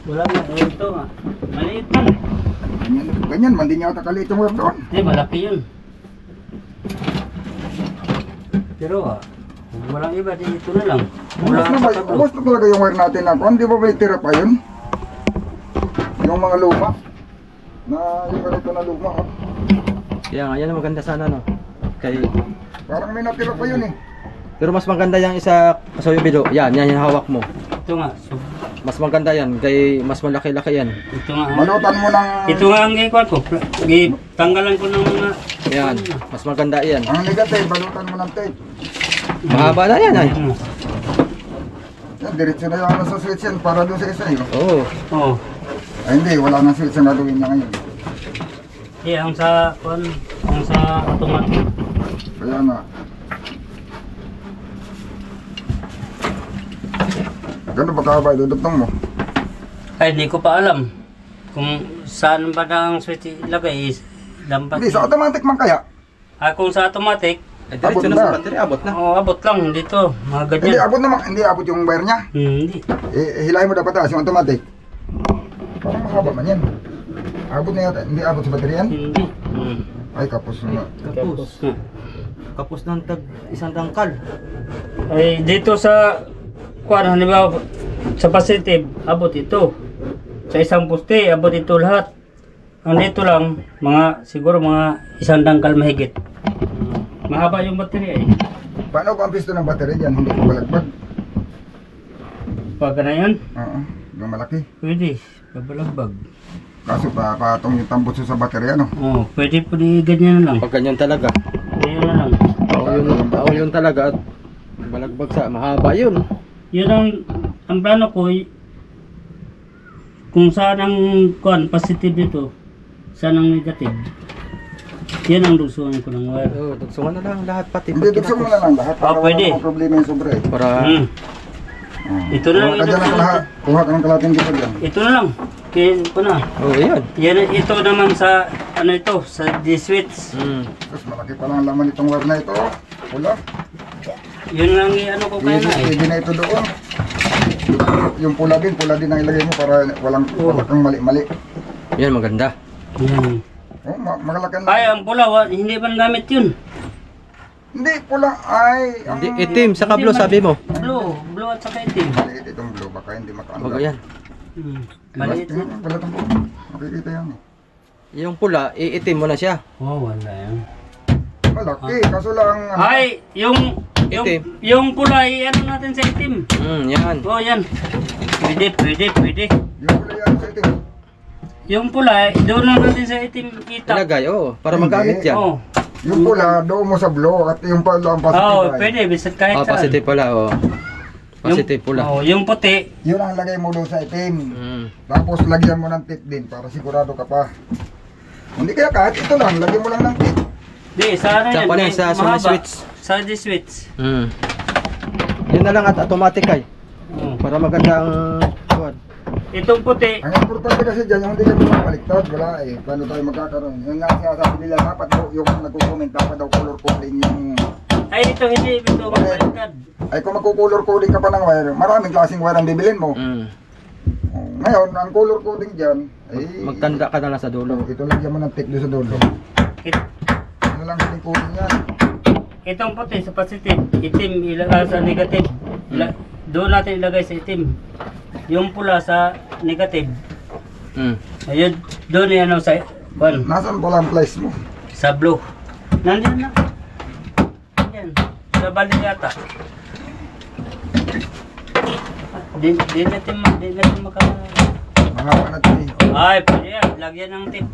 Wala na, ito ah. Maliit man. Ganyan, man din yata kaliit yung wire doon. Di, malaki yun. Pero walang iba, di ito na lang. Wala sa tablo. Ubus na talaga yung wire natin ako. Hindi ba may tira pa yun? Yung mga luma. Na yung ganito na luma. Oh. Kaya nga, yan ang maganda sana no. Kay, Parang may natira pa yun eh. pero mas maganda yung isa Kasuyo Bido. Yan yung hawak mo. Ito nga. So, Mas maganda yan, kay mas malaki-laki yan. ito nga. Balutan mo ng... Ito nga ang gikuan ko. Tanggalan ko ng mga... Yan, mas maganda yan. Ang negative, balutan mo ng tape. Mahaba na yan ay. Yan, diretso na yung sa switch yan para doon sa isa eh. Oo. Oo. Ay hindi, wala nang switch ang gagawin niya ngayon. Eh, ang sa... Ang sa automatic. Kaya na. Gano'n ba kahaba idudugtong mo? Ay, hindi ko pa alam. Kung saan ba na ang switch ilagay, dapat. Hindi, sa automatic man kaya. Kung sa automatic, Ay, diretso Abot na sa na. battery, abot na. abot lang dito. Mga Hindi, ganyan. abot naman. Hindi, abot yung wire niya. Hindi. Hilahin mo dapat taas yung automatic. Parang mahaba man yan. Abot na yata. Hindi abot sa baterya yan. Hindi. Ay, kapos na. Kapos. Kapos ng isang tangkal. Ay, dito sa kuan, halimbawa, sa positive, abot ito. Sa isang poste, abot ito lahat. Ang dito lang, siguro mga isang dangkal mahigit. Mahaba yung baterya eh. Paano kung ang pisto ng baterya dyan? Hindi ko balagbag. Pag na yun, Oo, yung malaki. pwede. Babalagbag. Kaso patong yung tambutso sa baterya, no? Oo, pwede ganyan na lang. Pag ganyan talaga. Ganyan na lang. Tao yun talaga at balagbag sa mahaba yun. Yun ang plano ko, kung saan ang kuan, positive dito, saan ang negative. Yan ang lusuan ko ng wire. Oo, dugsungan na lang lahat pati. Hindi, dugso mo na lang lahat. Para pwede. wala namang problema yung sobre. Para Ito na lang. Kuha ka dyan ng lahat. Kuha ka ng kalating dito dyan. Ito na lang. Kaya ko na. oh, yan. Yan, ito naman sa, sa D-switch. Tapos malaki pa lang ang laman itong wire na ito. Pula. Yun lang yung ko kaya na eh. Pwede na ito doon. Yung pula din ang ilagay mo para wala kang mali-mali. Yan, maganda. Yan. Oh, magalakan Ay, ang pula, hindi man gamit yun. Hindi, pula. Ay, ang... Hindi, itim sa kablo, sabi mo. Blue at saka itim. Maliit itong blue. Baka hindi makaandar. Wag yan. Maliit yun. Wala itong blue. Makikita yan eh. Yung pula, iitim mo na siya. Oh, wala yan. Malaki. Kaso lang... Ay, Itim. yung pula, ano natin sa itim. Yan. Oh, yan. Pwede. Yung pula yan sa itim. Yung pula, doon lang natin sa itim kita. Ilagay, oo. Para Hindi. magamit yan. Oh. Yung pula, doon mo sa blue. At yung pula ang positive. Oh, ay. pwede, bisit kahit Ah, saan. positive pala, oo. Positive pula. Oh, yung puti. Yun ang lagay mo doon sa itim. Tapos, Tapos lagyan mo ng tip din para sigurado ka pa. Hindi kaya kahit ito lang, lagyan mo lang ng tip. Di, sa ano Sa yan? pa lang, di, sa mahaba. switch. Sa switch. Yun na lang at automatic ay. Oh. Para maganda ang kuwan. Itong puti, Ang importante kasi dyan, yung hindi ka bumabaliktad, wala eh. Paano tayo magkakaroon? Yung nga sinasabi nila, dapat daw, yung nagko-comment, dapat daw color coding yung... ay ito hindi, ito magbaliktad. Ay kung magko-color coding ka pa ng wire, maraming klaseng wire ang bibilin mo. Oh, ngayon, ang color coding dyan, ay... Magtanda ka na lang sa dulo. Ito lagyan mo ng tip doon sa dulo. Ano lang yung coding yan? Itong puti sa positive, itim ilagay sa negative. Doon natin ilagay sa itim. Yung pula sa negative. Ayun, doon yan sa Nasaan pala ang place mo? sa blue. Nandiyan na. Yan. Sa balik yata. Di natin maka... Mahaba na ito eh. Ay, pwede yan. Lagyan ng tip.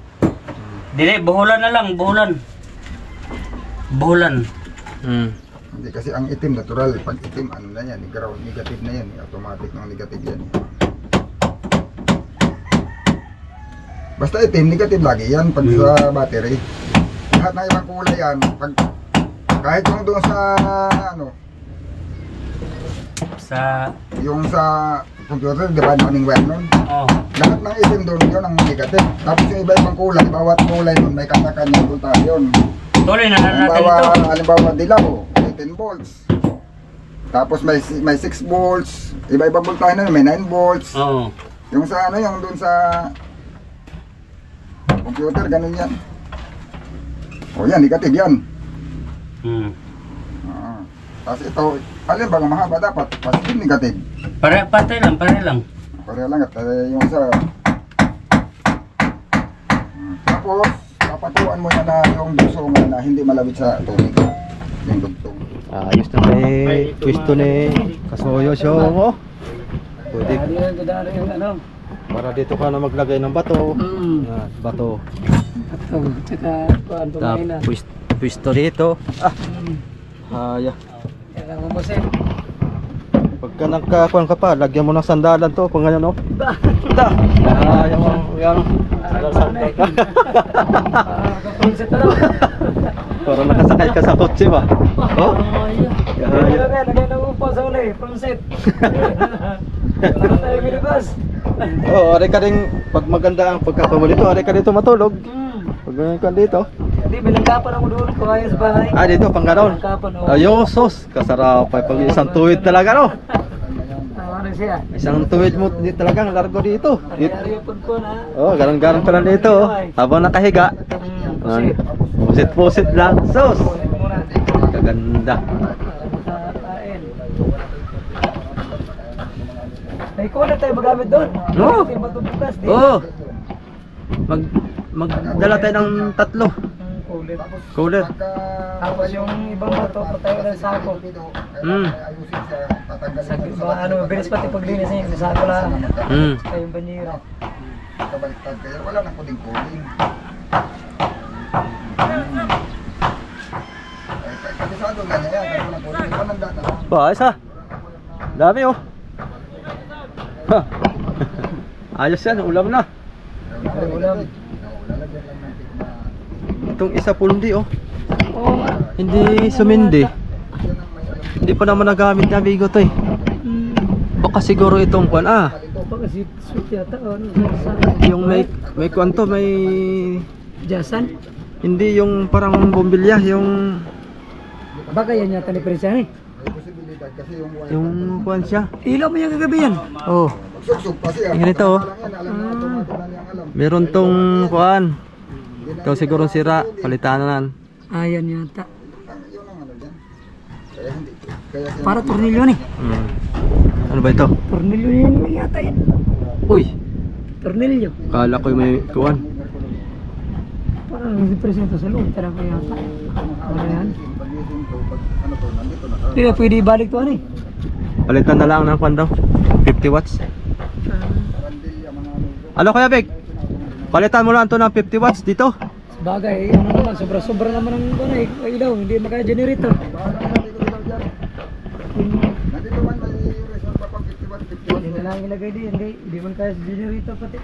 Dili, buhulan na lang. Buhulan. Hindi kasi ang itim natural, pag itim ano na yan, ground negative na yan, automatic ng negative yan. Basta itim, negative lagi yan pag sa battery. Lahat ng ibang kulay yan, pag kahit yung doon sa ano, yung sa computer, di ba naning wire nun? Oh. Lahat ng itim doon yun ang negative. Tapos yung iba-ibang kulay, bawat kulay nun may kanya-kanyang voltage yun. Tuloy na natin ito. Halimbawa dilaw, 10 volts. Tapos may 6 volts. Iba-ibang voltahe na, may 9 volts. Oo. Yung sa ano, yung doon sa computer, ganun yan. O yan, negative yan. Tapos ito, alin ba mahaba dapat? Positive, negative. Pare lang. Pareha lang at yung isa. Tapos, papatuan mo yan na yung busongan na hindi malapit sa tubig. Yung dugtong. Ayos na may pwesto ni Kasuyo Syong. Pwede. Hindi lang gudari yung ano. Para dito ka na maglagay ng bato. Yan, bato. At tsaka kuhan pumain na. Pwesto dito. Haya. Kailangan mo bossing. Pagka nagkakuan ka pa, lagyan mo ng sandalan to. Kung ganyan, no? Da! Haya mo. Yan. Sandal ka. Kapag-set na lang. Para nakasakay ka sa kotse ba? Oh? Haya. Lagay na mo pa sa uli. From set. Wala tayo minibus. Oh, are ka rin, pag maganda ang pagkakamali dito, are ka dito matulog. Pag ganyan ka dito. Hindi, binangkapan ako doon. Kaya sa bahay. Dito, pang ganon. Binangkapan ako. Ayosos, kasarapay pag isang tuwid talaga, no? Ano siya? Isang tuwid mo di talagang largo dito. Ari-ari yung pagkuhan ha. Oh, ganon-ganon pa lang dito. Oh. Habang nakahiga. Kasi, Pusit-pusit lang. Sos! muna. Kaganda. Kain. May kulit tayo magamit doon. Oo. Hindi matubukas. Oh! Magdala tayo ng 3 Kulit. cooler. Tapos yung ibang bato, patayo ng sako. Ayusin sa tatanggalin. Ano, bilis pati paglinis niya. Yung sako lang. Saka yung banyera. Kabaliktad kaya wala nang kuling-kuling. Kabisado nga na yan, wala nang kuling. Walang data. Ba, isa. Dami oh. Ha. Ayos yan, ulam na. Ay, ulam. Lalagyan lang natin na Itong isa pundi oh. Oo nga. Hindi sumindi. Hindi pa naman nagamit na bigo to eh. Baka siguro itong kwan Baka si sweet yata. Ano? yung may kwan to, may Jasan? hindi yung parang bombilya, yung Baka yan yata ni Prinsan eh. may posibilidad kasi yung kwan siya. Ilaw mo yung kagabi yan. Oh, magsubsub pa siya. ganito oh. Alam yan, alam na automatic na niyang alam. Meron tong kwan. Ikaw siguro sira, palitanan. Ayan yata. Yun ang ano dyan. Kaya hindi. Kaya siya Para tornilyo ni. Ano ba ito? Tornilyo yan yata yan. Uy, Tornilyo. kala ko may kwan. Parang hindi presento sa loob. Tara ko yata. Ano yan? pag-using to, pag ano to, nandito na. Hindi na pwede ibalik to ano eh. Palitan na lang ng kwan daw. 50 watts. Karandilya, mga ano. Ano kaya, Bek? Palitan mo lang to ng 50 watts dito. Bagay, ano naman, sobra-sobra naman ang ano eh. Ilaw, hindi maka-generator. Baka naman nandito ilaw dyan. Nandito man may reason pa pag 51, 51. Hindi na lang ilagay din. Hindi man kaya sa generator pati.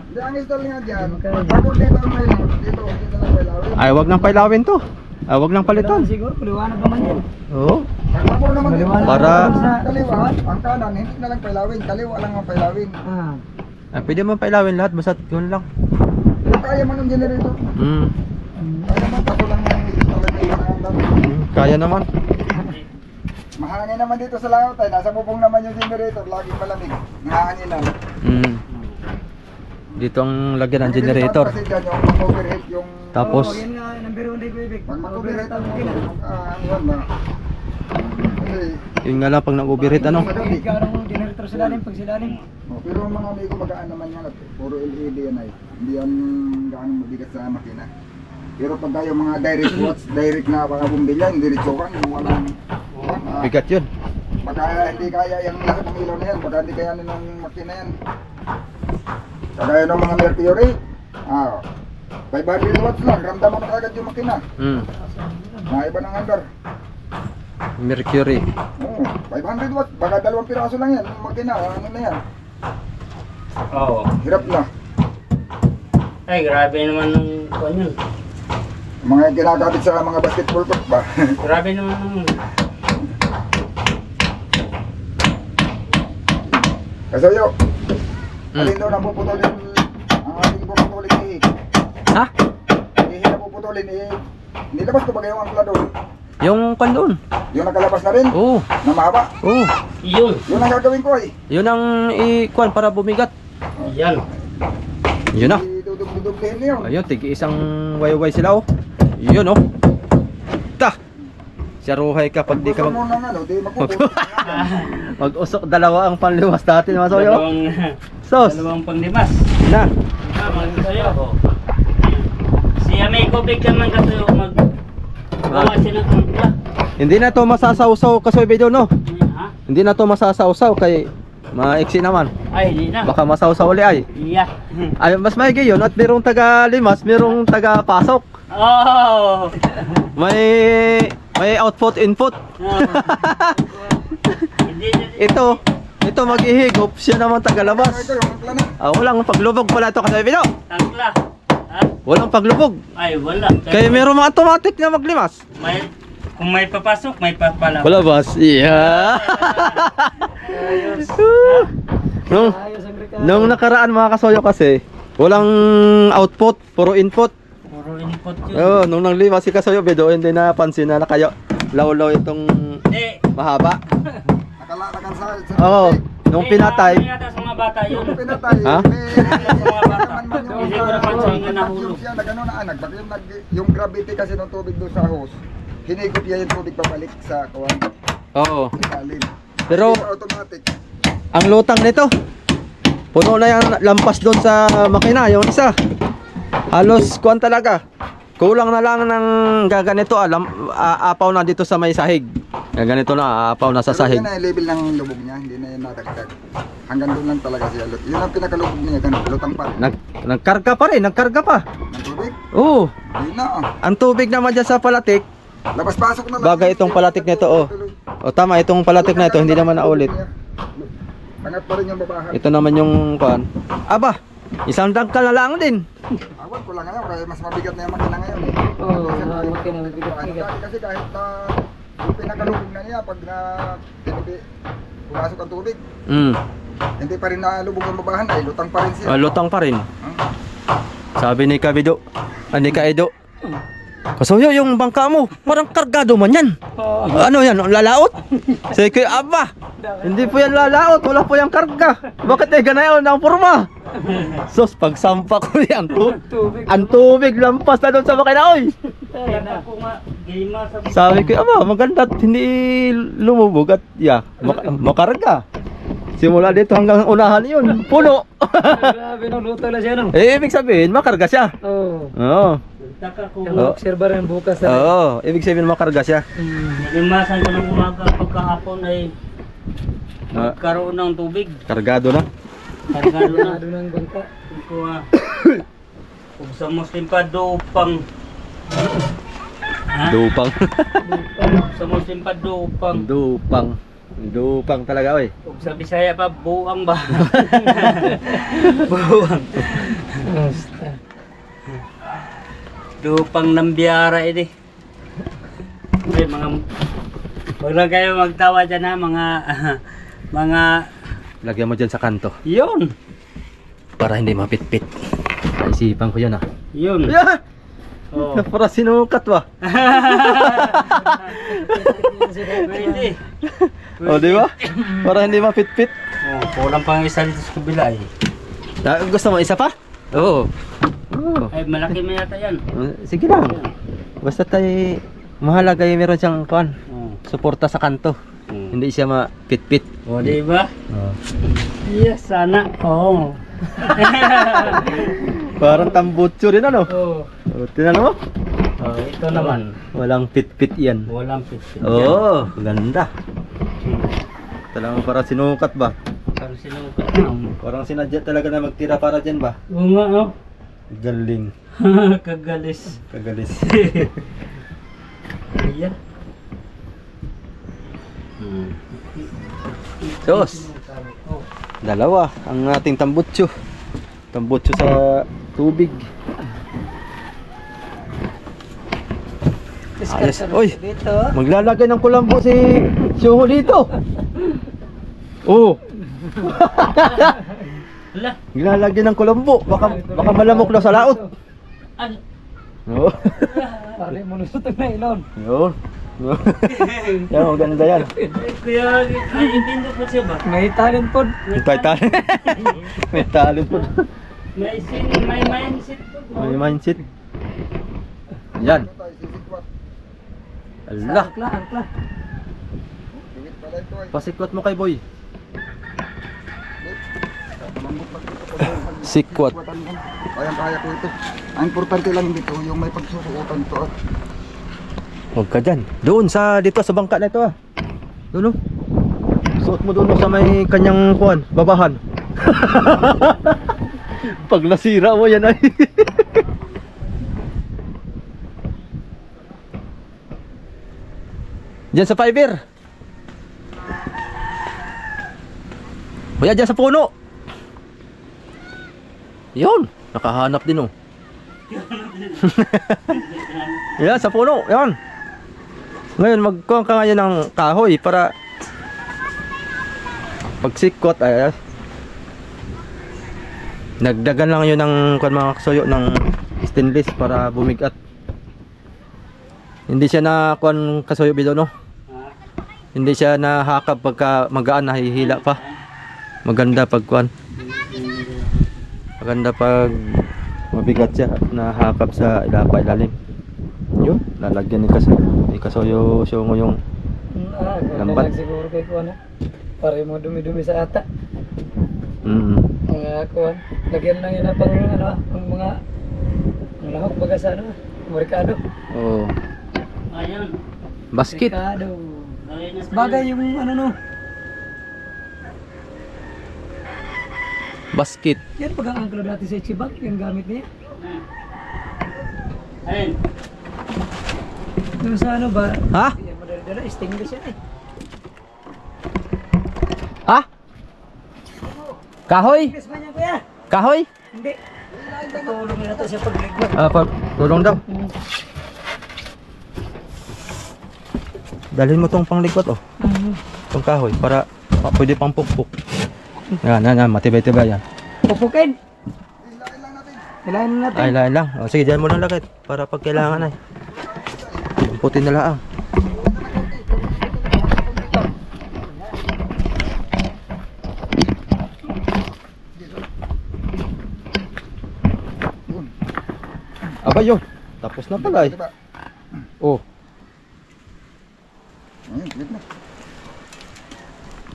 Hindi, ang install nga dyan. Magkano? Tapos dito ang may dito lang may lawin. Ay, wag nang pailawin to. Ay, wag nang palitan. Siguro, paliwanag naman yan. Oo. Pagpapor naman dito. Maliwanag Para- naman sa Kaliwa, ang kanan, hindi na lang pailawin. Kaliwa lang ang pailawin. Ah. Ay, pwede man pailawin lahat, basta yun lang. Kung kaya man ng generator. Kaya man, kaso lang yung talaga yung lang. Kaya naman. Mahangin naman dito sa layout ay nasa bubong naman yung generator, laging malamig. Mahangin na. Dito ang lagyan ng generator. Kasi dyan yung mag-overheat yung... Tapos, Oo, yan nga, number 1 day ko ibig. Pag mag-overheat ang ano na. Kasi... yun nga lang pag nag-overheat ano. Ikaw ang generator sa lalim, pag sa lalim. Oh, pero ang mga amigo magaan naman yan at puro LED yan ay. Hindi yan gaano mabigat sa makina. Pero pag yung mga direct watts, direct na mga bumbilya, yung diretsokan, yung walang... Bigat yun. Baka hindi kaya yung lahat ng ilaw na yan, baka hindi kaya ng makina yan. Kagaya ng mga Mercury, 500 watts lang, ramdam mo na kagad yung makina. Mga iba ng andar. Mercury. Oo, 500 watts, baka 2 piraso lang yan, yung makina, ano na yan. Oo. Hirap na. Ay, grabe naman ng kwan yun. Mga ginagamit sa mga basketball court ba? Grabe naman ng... Kasoyo, alin daw napuputulin, ang ating puputulin ihik. Ha? Ihik na puputulin ihik. Nilabas ko ba kayong angkla doon? Yung kan doon. Yung nakalabas na rin? Oo. Na mahaba? Oo. Yun. Yun ang gagawin ko eh. Yun ang ikuan para bumigat. Yan. Yun na. Idudug-duduglihin niyo. Ayun, tigi isang wayway sila oh. Yun oh. Ta. Siyaruhay ka pag di ka Gusto mo ng ano, di magpuputol. mag-usok dalawa ang panliwas natin mga soyo. Sos. Dalawang panglimas. Na. Mga sa'yo. Si Amigo tubig naman kasi magawa sila ng angkla. Hindi na to masasawsaw kasoy video no. Ha? Hindi na to masasawsaw kay maiksi naman. Ay, hindi na. Baka masawsaw uli ay. Yeah. Ay mas maigi yun at merong taga limas, merong taga pasok. Oh! May output input. Hindi, Ito maghihigop, siya naman taga labas. Ito yung angkla na. Walang paglubog pala ito kasoy video. angkla. Ha? Walang paglubog. Ay, wala. Kaya merong mga automatic na maglimas. Kung may papasok, may papalabas. Palabas. Yeah. Nung nakaraan mga kasoyo kasi, walang output, puro input. Puro input yun. Nung nanglimas si kasoyo video, hindi napansin na nakayo law itong Eh, mahaba. Nakalakan sa Oo. Nung pinatay, May yata sa mga bata yun. Nung pinatay, Ha? Hindi ko napansin nga nahulog. Siya na gano'n na anak, yung gravity kasi ng tubig doon sa hose, hinigop niya yung tubig papalik sa kawan, oo. ilalim. Pero Hindi automatic. ang lutang nito, puno na yung lampas doon sa makina, yung isa. Halos kuwan talaga. Kulang na lang ng gaganito, apaw na dito sa may sahig. Gaganito na, apaw na sa Pero sahig. yun na yung level ng lubog niya, hindi na yun nadagdag. Hanggang doon lang talaga siya. Yun ang pinakalubog niya, ganun, lutang pa. Nagkarga pa rin, nagkarga pa. Ng tubig, Oo. hindi na Ang tubig naman dyan sa palatik, Labas-pasok na lang. bagay itong palatik nito, oh. O tama, itong palatik na ito, hindi naman naulit. Pangat pa rin yung babahan. Ito naman yung kuwan. Aba, isang dangkal na lang din. Awan ko lang ngayon, kaya mas mabigat na yung makina ngayon eh. Oo, Kasi makina mabigat-bigat. Kasi kahit na yung pinakalubog na niya, pag na pumasok ang tubig, hindi pa rin nalubog ang babahan ay lutang pa rin siya. Lutang pa rin. Sabi ni Kabido, ni Kaido, kasoyo yung bangka mo, parang kargado man yan. Ano yan, lalaot? Sabi ko, aba, hindi po yan lalaot, wala po yung karga. Bakit ay ganayon ang forma? Sos, pagsampa ko yan, ang tubig lampas na doon sa makina, oy. Ako nga, gima sa... Sabi ko, aba, maganda at hindi lumubog at makarga. Simula dito hanggang unahan yun, puno. Grabe no, luto na siya no. Ibig sabihin, makarga siya. Oo. Oo. Taka ko. Obserba rin bukas. Oo, ibig sabihin makarga siya. Nalimasan ko ng umaga pagkahapon ay magkaroon ng tubig. Kargado na. Kargado na. Ano ng bangka. Ito nga. Kung sa Muslim pa, dupang. Ha? Dupang. Sa Muslim pa, dupang. Dupang. Dupang talaga, oy. Kung sa Bisaya pa, buang ba? Buang. Basta. Dupang ng biyara ini. Ay, wag lang kayo magtawa dyan ha, mga Lagyan mo dyan sa kanto. yun. Para hindi mapitpit. Naisipan ko yun, ah. Yun. Yeah! Oh. Para sinukat ba? Pwede. O, di ba? Para hindi mapitpit. Oh, kulang pang isa dito sa kabila eh. Gusto mo isa pa? Oo. Oo. Ay, malaki mo yata yan. Sige lang. Basta tayo mahalaga yung meron siyang kuan. Oh. Suporta sa kanto. Hindi siya mapitpit. O, di ba? Oh. Yes, sana. Oo. Parang tambutso rin ano. Oh. Tinan mo? Oh, ito naman. Walang pitpit yan. Walang fit. Oo, ganda. Talagang para sinukat ba? Parang sinukat na. Parang sinadya talaga na magtira para dyan ba? Oo nga, oh. Galing. Kagalis. Kagalis. Ayan. Sos. Dalawa ang ating tambutso. Tambutso sa tubig. Ayos. Oy, Dito. maglalagay ng kulambo si Shuho dito. Oh, Hala. maglalagay ng kulambo. Baka malamok daw sa laot. Ano? Oo. Pare mo nusutog na ilon. Oo. Yan, maganda yan. Kuya, naiintindihan ko siya ba? May talent po. May talent. May talent po. May mindset po. May mindset. Yan. Ito tayo, sisikwat. Allah. Angkla, angkla. Singit pala ito ay. Pasikwat mo kay boy. Malambot lang ito. Sikwat. Kayang-kaya ko ito. Ang importante lang dito, yung may pagsusuotan ito. Huwag ka dyan. Doon sa, dito sa bangka na ito ah. Doon oh. Suot mo doon sa may kanyang kuwan, babahan. Pag nasira mo yan ay. Diyan sa fiber. Kuya, diyan sa puno. Yun, nakahanap din oh. Yan, sa puno, yan. Ngayon, magkuhan ka ngayon ng kahoy para pagsikot ay nagdagan lang yun ng mga kasuyo ng stainless para bumigat. Hindi siya na kuan kasuyo bido no. Hindi siya nahakap pagka magaan, nahihila pa. Maganda pag kuan. Maganda pag mabigat siya, nahakap sa ilalim. Yun, lalagyan ni kasuyo yung lambat. Siguro kay kuan para mo dumi-dumi sa ata. Mga kuan, lagyan lang yun pang ano, ang mga ang lahok baga sa ano, merkado. Oh. Ayun. Basket. Merkado. Bagay yung ano no. Basket. Yan pag ang angklo dati sa Chibag, yung gamit niya. Ayun. Yung sa ano ba? Ha? Yan madala-dala, stainless yan eh. Ha? Kahoy? Stainless ba niya kuya? Kahoy? Hindi. Tutulong na ito siya pagligwag. Tulong daw. Dalhin mo tong pangligwat oh. Tong kahoy para pwede pang pukpuk. Yan, matibay-tibay yan. Pupukin. Hilahin na natin. Ay, lain lang. O, sige, dyan mo lang lakit para pag kailangan ay. Putin na lang. Aba yun. Tapos na pala eh. Diba? Oh, Ayun, clip na.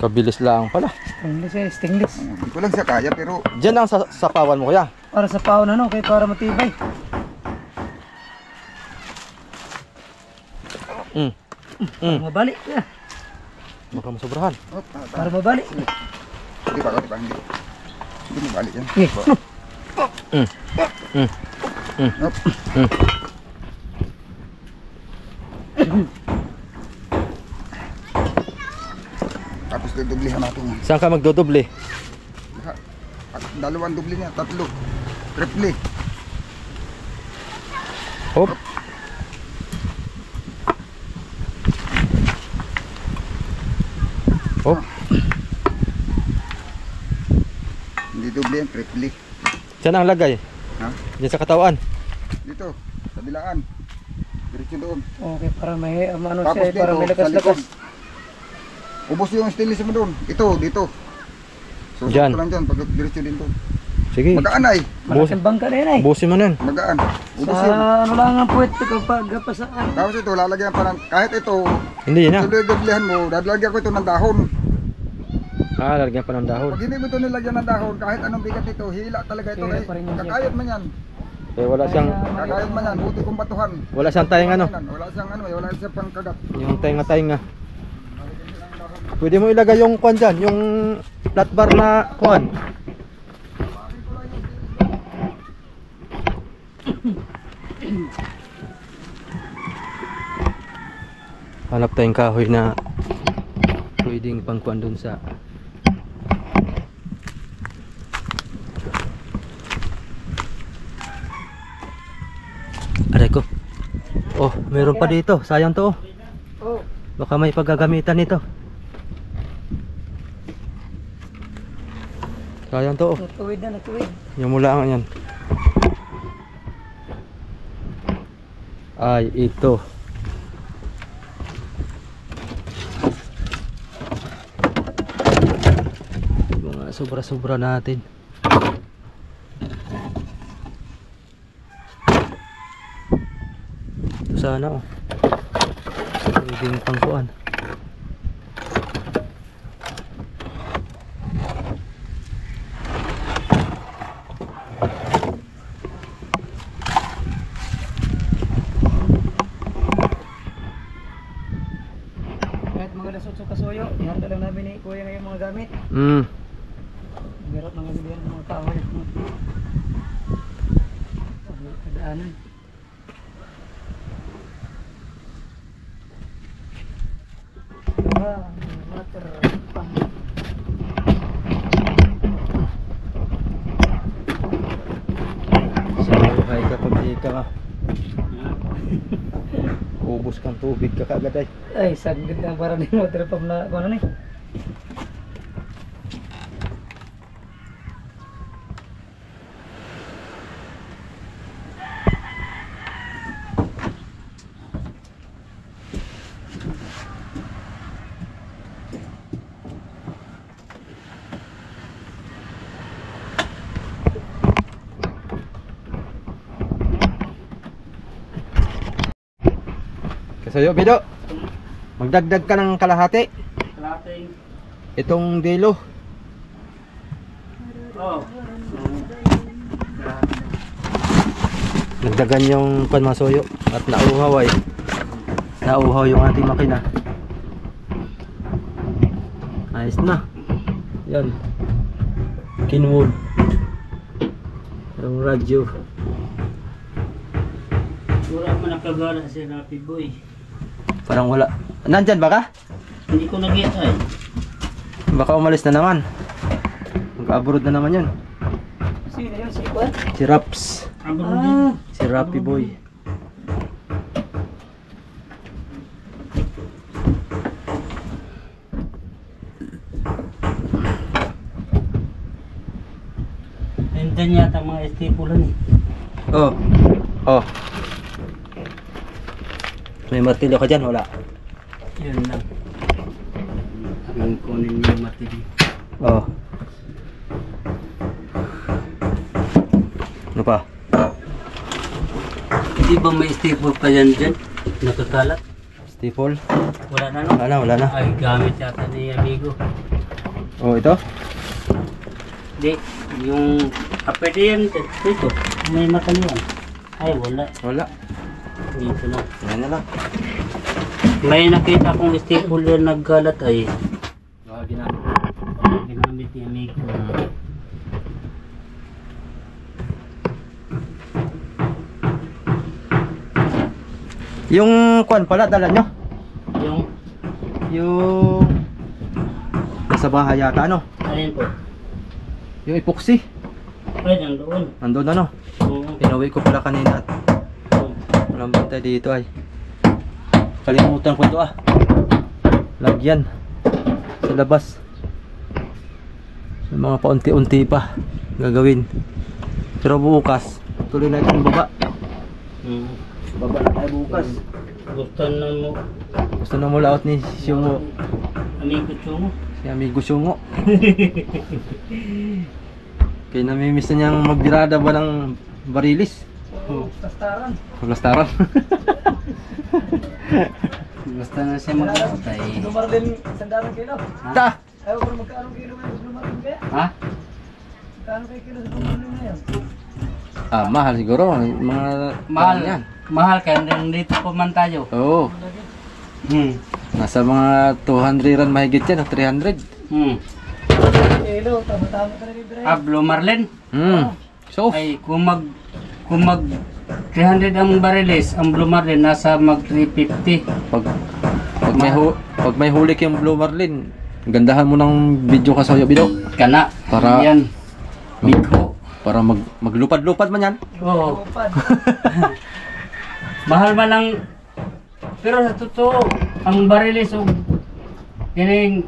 kabilis lang pala. Stainless eh, stainless. Hindi ko lang siya kaya pero Diyan lang sa sapawan mo kuya. Para sa pao na no, kaya para matibay. Mabalik kuya. Baka masobrahan. Para mabalik. Hindi ba? Hindi. Hindi mo balik yan. Eh. Op. Tapos dudublihan natin yan. Saan ka magdodoble? Dalawang dubli niya, tatlo. Triple. Hop. Hop. Hindi dubli yan, triple. Saan ang lagay? Ha? Diyan sa katawan. Dito, sa bilaan. Diretso doon. Okay, para may ano Tapos siya, para may dito, sa likod. lakas-lakas. Ubos yung stainless mo doon. Ito, dito. So, Diyan. ko lang dyan, pag diretso din doon. Sige. Magaan ay. Malaking bangka na yun ay. Busin mo na yun. Magaan. Ubos Sa yun. ano lang ang puwet kapag gapasaan. Tapos ito, lalagyan pa ng, kahit ito, Hindi yun na. dudublehan mo, lalagyan ko ito ng dahon. Lalagyan pa ng dahon. Pag hindi mo ito nilagyan ng dahon, kahit anong bigat ito, hila talaga ito. Hila pa rin yan. Kakayod man yan. Eh wala siyang Kakayod man yan, buti kong batuhan. wala siyang tayong ano. Wala siyang ano, wala siyang pangkagat. Yung tainga-tainga. Pwede mo ilagay yung kuan dyan, yung flat bar na kuan. Hanap tayong kahoy na pwedeng pangkuan dun sa aray ko. Oh, meron pa dito. Sayang to. Oh, Baka may paggagamitan nito. Sayang to. natuwid na, natuwid. Yung mula ang yan. Ay, ito. Mga sobra-sobra natin. Ito sana oh. Pwedeng pangkuan. permit. Hirap na kasi diyan mga tao. Kadaanan. Water pump. Sa buhay ka pag di ka ubos kang tubig ka kagad ay. Ay, sagad na para din water pump na ano ni. Kasayo Bido. Magdagdag ka ng kalahati. Kalating. Itong dilo. Oh. Nagdagan yung panmasoyo at nauhaw ay. Nauhaw yung ating makina. Ayos na. Yan. Kinwood. Yung radyo. Wala man nakagala si Rapi Boy. Parang wala. Nandyan ba ka? Hindi ko nakita eh. Baka umalis na naman. Mag-abroad na naman yun. Sino yun? Si Juan? Si Raps. Abroad din. Si Rapi Boy. Nandiyan yata mga estipulan eh. Oh. Oh. May martilyo ka dyan? Wala. Yun lang. Ang kunin niya yung matindi. Oh. Ano pa? Hindi ba may staple pa yan dyan? Nakakalat? Staple? Wala na no? Wala na, wala na. Ay, gamit yata ni amigo. Oh, ito? Hindi, yung pwede yan dito. May mata niyan. Ay, wala. Wala. Dito na. Yan na lang. May nakita kong staple yan nagkalat ay Baka ginamit. ginamit ni amigo. Yung kwan pala, dala nyo? Yung, Yung nasa bahay yata, ano? ayun po. Yung epoxy. Ay, nandoon. Nandun ano? Oo. Pinuwi ko pala kanina at Oo. walang bantay dito ay. Kalimutan ko ito ah. Lagyan sa labas. Sa mga paunti-unti pa gagawin. Pero bukas, tuloy na itong baba. Baba na tayo bukas. Gusto na mo. Gusto na mo laot ni Shungo. Amigo Chungo. Si Amigo Shungo. Kaya namimiss na niyang magbirada ba ng barilis? Pastaran. Maglastaran. Gusto na siya magkatay. Lumar din 100 kilo. Ta! Ayaw ko magkano kilo ngayon. Lumar din kaya? Ha? Magkano kayo kilo sa lumar din ngayon? Ah, mahal siguro. Mga Mahal yan. Mahal kaya nandito pa man tayo. Oo. Nasa mga 200 ran mahigit yan, o 300. Kilo, tama-tama ka na ni Bray. Blue Marlin. So, Ay kung mag 300 ang bariles, ang Blue Marlin nasa mag 350. pag may huli kayong Blue Marlin, gandahan mo ng video ka sa Bido. Kana. Para- yan. Bigho. Para maglupad-lupad man yan. Oo. Upad. Mahal man ang pero sa totoo ang bariles o kining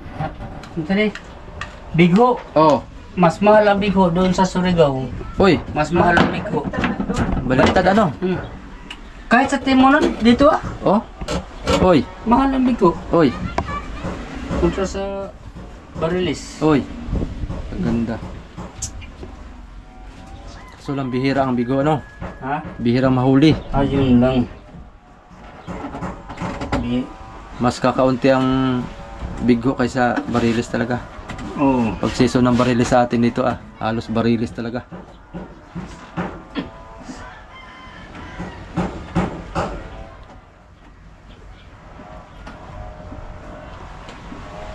bigho Oh. mas mahal ang bigho doon sa Surigao. Uy, Mas mahal ang bigho. baliktad ano? Kahit sa Timonon dito Oh. Uy, mahal ang bigho uy, kontra sa bariles. uy. Ang ganda. So lang bihira ang bigo ano? Ha? Bihirang mahuli. Ayun lang. Mas kakaunti ang bigo kaysa barilis talaga. Oo. Pag season ng barilis sa atin dito halos barilis talaga.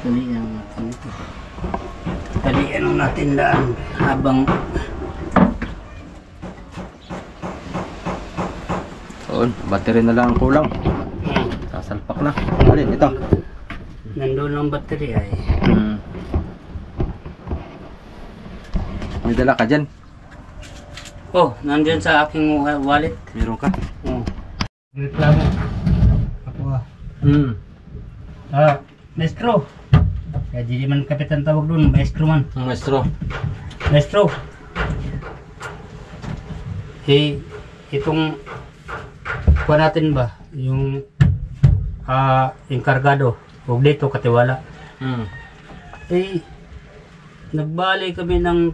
Dali yan. Talian natin daan habang Doon, battery na lang ang kulang. Sasalpak na. Alin, ito. nandun ang battery ay. May dala ka dyan. Oh, nandun sa aking wallet. Meron ka. Oh. Reklamo. Ako ah. Maestro. Kaya di man kapitan tawag doon, maestro man. Maestro. Maestro. Itong kuha natin ba, yung enkargado, huwag dito katiwala. Nagbali kami ng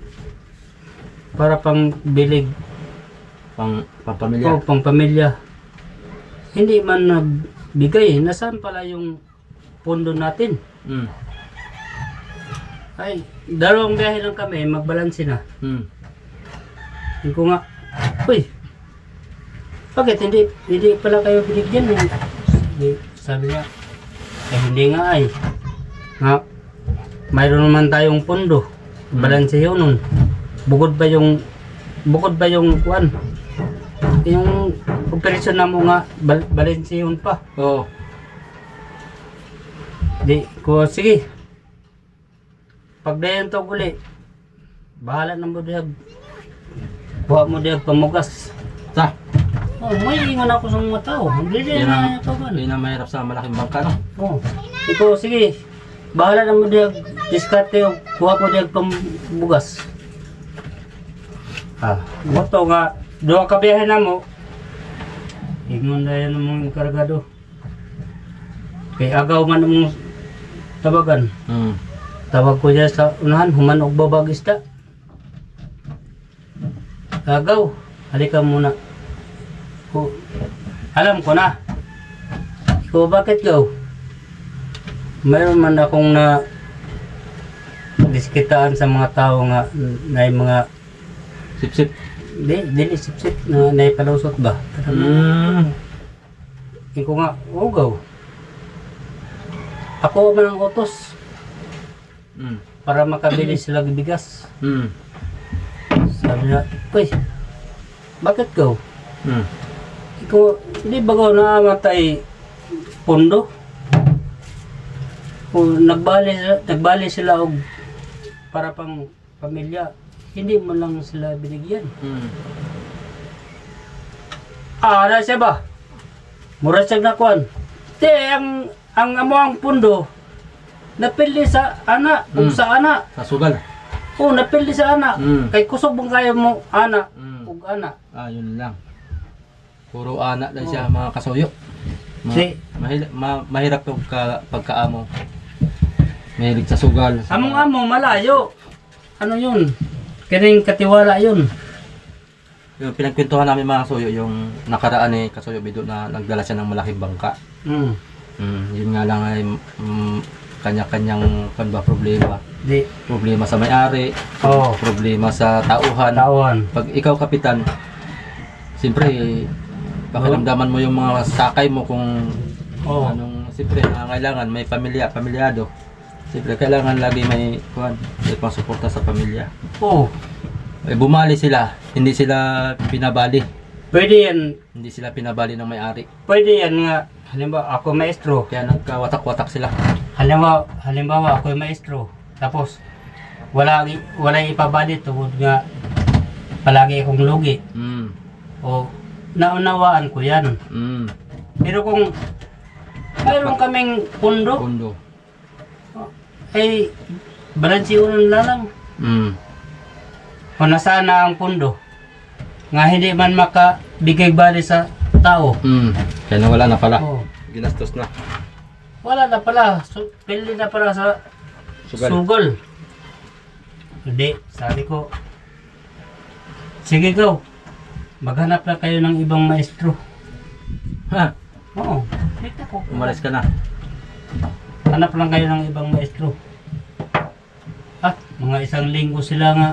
para pang bilig. Pamilya. Oh, pang pamilya. Hindi man nagbigay. Nasaan pala yung pondo natin? Ay, dalawang biyahe lang kami, magbalanse na. Hindi ko nga, uy, bakit hindi pala kayo binigyan? Sabi niya, hindi nga ay. Nga, mayroon naman tayong pondo. Balanse yun nun. Bukod ba yung kuan? Yung operasyon na mo nga, balanse yun pa. Oo. Di ko, sige. Pag dayan to uli, bahala na mo diyag. Kuha mo diyag pamugas. Ta. Oh, may ingon ako sa mga tao. Hindi na ito ba? Hindi na mahirap sa malaking bangka, no? Oh. Iko, sige. Bahala na mo diyag. Diskarte o kuha mo diyag pamugas. Moto nga, doon ka biyahe na mo. Ingon na yan mong kargado. Kay agaw man mong tabagan. Tawag ko dyan sa unahan, human og babag isda. Agaw, halika muna. Alam ko na. Ikaw, bakit gaw? Mayroon man akong na diskitaan sa mga tao nga na mga Sip-sip. dili sip-sip na naipalusot ba? Ikaw nga, gaw. Ako man ang utos. Para makabili sila ng bigas. Sabi na, uy, bakit gaw? Ikaw, hindi ba gaw naamatay pondo? Kung nagbali sila og para pang pamilya, hindi mo lang sila binigyan. Ano siya ba? Mura siya na kuan. Te, ang amo ang pundo, napili sa ana, ug sa ana. Sa sugal. Oo, napili sa ana. Kay kusog bang kaya mo ana, ug ana. Yun lang. Puro anak lang siya, mga kasuyo. Mahirap yung pagkaamo. Mahilig sa sugal. Among amo, malayo. Ano yun? Kining katiwala yun. Yung pinagkwentuhan namin mga kasuyo, yung nakaraan ni Kasuyo Bido na nagdala siya ng malaking bangka. Yun nga lang ay kanya-kanyang problema. Problema sa may-ari, problema sa tauhan. Pag ikaw kapitan, siyempre pakiramdaman mo yung mga sakay mo kung anong, siyempre kailangan may pamilyado. Siyempre kailangan lagi may pangsuporta sa pamilya. Bumali sila, hindi sila pinabali. Pwede yan. Hindi sila pinabali ng may-ari. Pwede yan nga. Halimbawa, ako maestro. Kaya nagkawatak-watak sila. Halimbawa, ako maestro. Tapos, wala ipabali tungkol nga palagi akong lugi. O, naunawaan ko yan. Pero kung mayroon kaming pundo, ay balansiunan lang. O nasaan na ang pundo? Nga hindi man makabigay bali sa tao. Kaya wala na pala. Ginastos na. Wala na pala. Pili na pala sa sugal. Hindi, sabi ko, sige go, maghanap na kayo ng ibang maestro. Ha? Oo. Umalis ka na. Hanap lang kayo ng ibang maestro. Mga isang linggo sila nga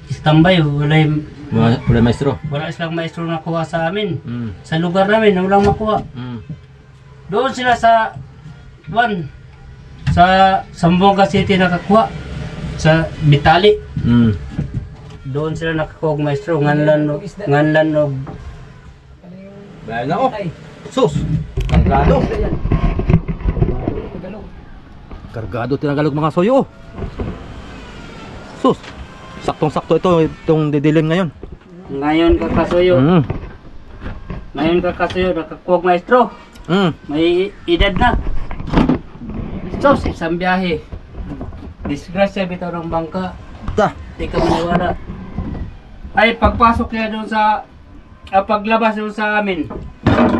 standby. Wala maestro. Wala silang maestro na kuha sa amin. Sa lugar namin, walang makuha. Doon sila sa Sa Zamboanga City nakakuha. Sa Bitali. Doon sila nakakuha og maestro. Nganlan og Bayan na, oh. Ay, Sus! Kargado! Tagalog. Kargado tinagalog mga soyo. Sus! Saktong-sakto itong didilim ngayon. Ngayon kakasuyo. Ngayon kakasuyo nakakuha og maestro. May edad na. Sos, isang biyahe. Disgrasya bitaw ng bangka. Ta! Di ka maniwala. Ay, pagpasok niya doon sa... paglabas doon sa amin.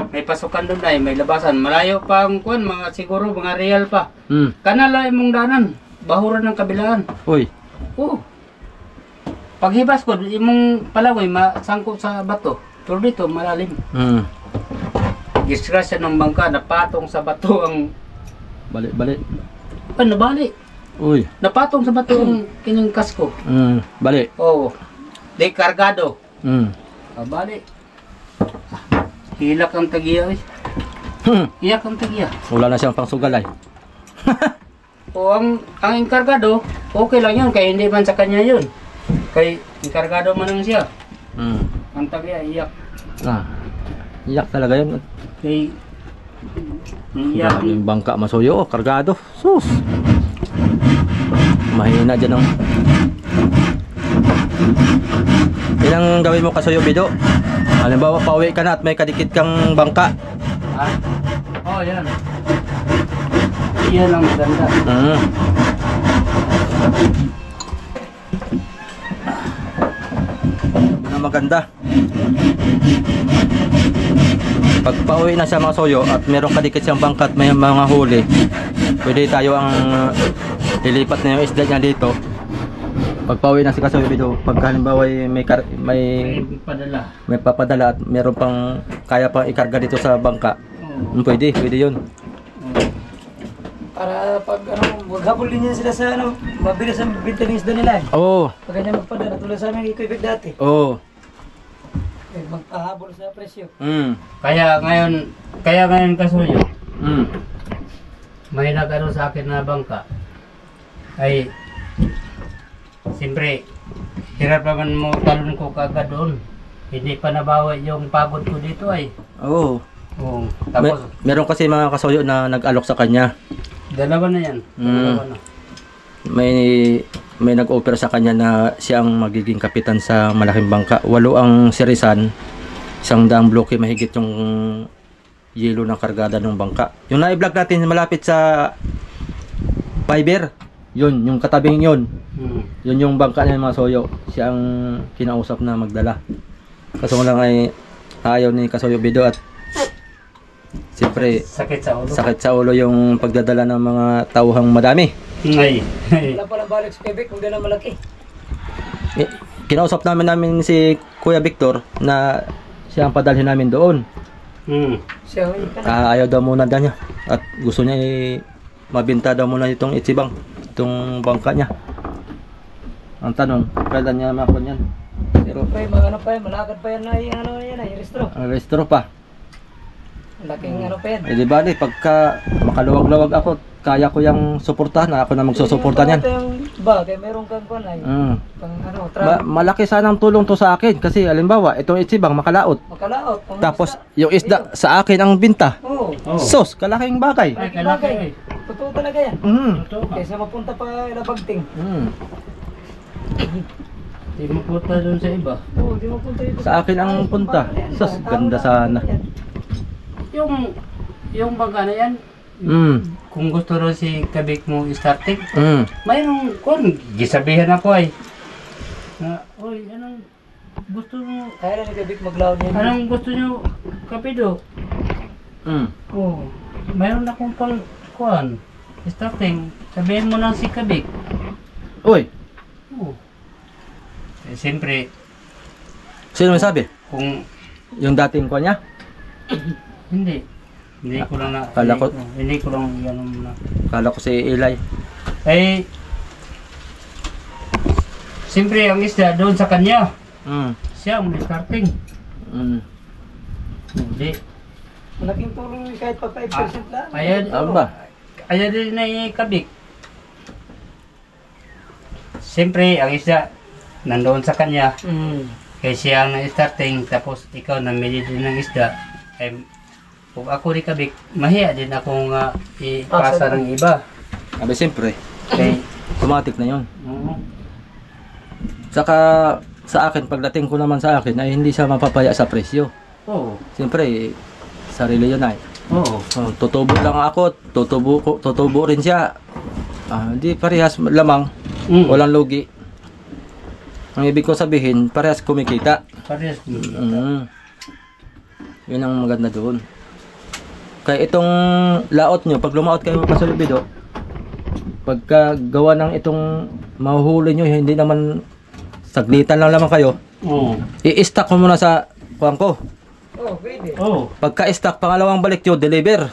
May pasukan doon ay, may labasan. Malayo pa ang kuwan, mga siguro, mga real pa. Kanala mong danan. Bahuran ng kabilaan. Uy! Oo. Paghibas ko, imong palawoy, masangkot sa bato. Pero dito, malalim. Disgrasya ng bangka, napatong sa bato ang... Balik. Ano, bali? Uy! Napatong sa bato ang kining kasko. Balik. Oo. Di kargado. Bali. Hilak ang tagiya, eh. Iyak ang tagiya. Wala na siyang pangsugalay. O ang enkargado, okay lang yun, kaya hindi man sa kanya yun. Kay enkargado man lang siya. Ang tagiya, iyak. Iyak talaga yun. Kay iyak. Yung bangka masoyo, kargado. Sus! Mahina dyan ang... Ilang gawin mo kasoyo, Bido? Halimbawa, pauwi ka na at may kadikit kang bangka. Ha? Oh, yan. Yan ang maganda. Na maganda. Pag pauwi na siya mga soyo at merong kadikit siyang bangka at may mga huli, pwede tayo ang ilipat na yung isda niya dito. Pag pauwi na si Kasoyo Bido, pag halimbawa may papadala at meron pang kaya pang ikarga dito sa bangka, pwede yun. Para pag maghabol din yan sila sa mabilis ang binta ng isda nila. Oo. Pag ganyan magpadala, tulad sa amin ikuibig dati. Oo. Magpahabol sa presyo. Kaya ngayon Kasuyo, may nagano sa akin na bangka. Ay, siyempre, hirap naman mo talon ko kagad doon. Hindi pa nabawi yung pagod ko dito ay. Oo. Oo. Tapos, Meron kasi mga kasoyo na nag-alok sa kanya. dalawa na yan. Dalawa na. May nag-offer sa kanya na siya ang magiging kapitan sa malaking bangka. 8 ang sirisan, 100 bloke mahigit yung yelo ng kargada ng bangka. Yung na-vlog natin malapit sa Fiber, yun, yung katabing yun. Yun yung bangka niya mga soyo. Siya ang kinausap na magdala. Kaso lang ay ayaw ni Kasoyo Bido at siyempre sakit sa ulo yung pagdadala ng mga tauhang madami. Wala palang balik sa Quebec kung dala malaki. Kinausap namin si Kuya Victor na siya ang padalhin namin doon. Siya, Ayaw daw muna niya at gusto niya mabinta daw muna itong Ichibang, itong bangka niya. Ang tanong, kailan niya makon yan? Pero malakad pa yan na yung restro. ang restro pa. Laking pa yan. Eh di ba pagka makaluwag-luwag ako, kaya ko yung suportahan, ako na magsusuporta niyan. Kaya meron kang kunay. Malaki sanang tulong to sa akin kasi halimbawa, itong Ichibang makalaot. Tapos yung isda sa akin ang binta. Sos, kalaking bagay. Bagay. Totoo talaga yan. Kaysa mapunta pa ilabagting. Di mapunta doon sa iba. Oo, di mapunta dito. Sa akin ang punta. Sos, ganda sana. Yung bangka na yan, kung gusto rin si Kabik mo i-starting, mayroong kung gisabihan ako ay oy, anong gusto mo? Kaya lang ni Kabik maglaw niya. Anong gusto nyo, Kapido? Oo, mayroon akong pang kuhan, starting, sabihin mo lang si Kabik. Uy, Oo. Eh, siyempre, sino may sabi? kung Yung dating ko niya? hindi ko lang na, Kala ko- hindi ko lang yan na. Kala ko si Eli. Eh, siyempre ang isda doon sa kanya. Siya ang starting. Hindi. Malaking tulong kahit pa 5% lang. Ayan. Aba. Ayaw din na ikabik. Siyempre, ang isda, nandoon sa kanya. Kaya siya ang starting, tapos ikaw namili din ng isda. Ay, kung ako rin kabik, mahiya din akong ipasa ng iba. Abi siyempre, Kaya, automatic na yun. oo. Saka sa akin, pagdating ko naman sa akin ay hindi siya mapapaya sa presyo. Oo. Siyempre, sarili yun ay. Oo. Tutubo lang ako, tutubo rin siya. Hindi parehas lamang, walang lugi. Ang ibig ko sabihin, parehas kumikita. Parehas. Yun ang maganda doon. Kaya itong laot nyo, pag lumaot kayo pa sa lubido, pagka gawa ng itong mahuhuli nyo, hindi naman saglitan lang naman kayo, Oo. i-stack ko muna sa kuwang ko. Oh, pwede. Oo. Pagka-stack, pangalawang balik nyo, deliver.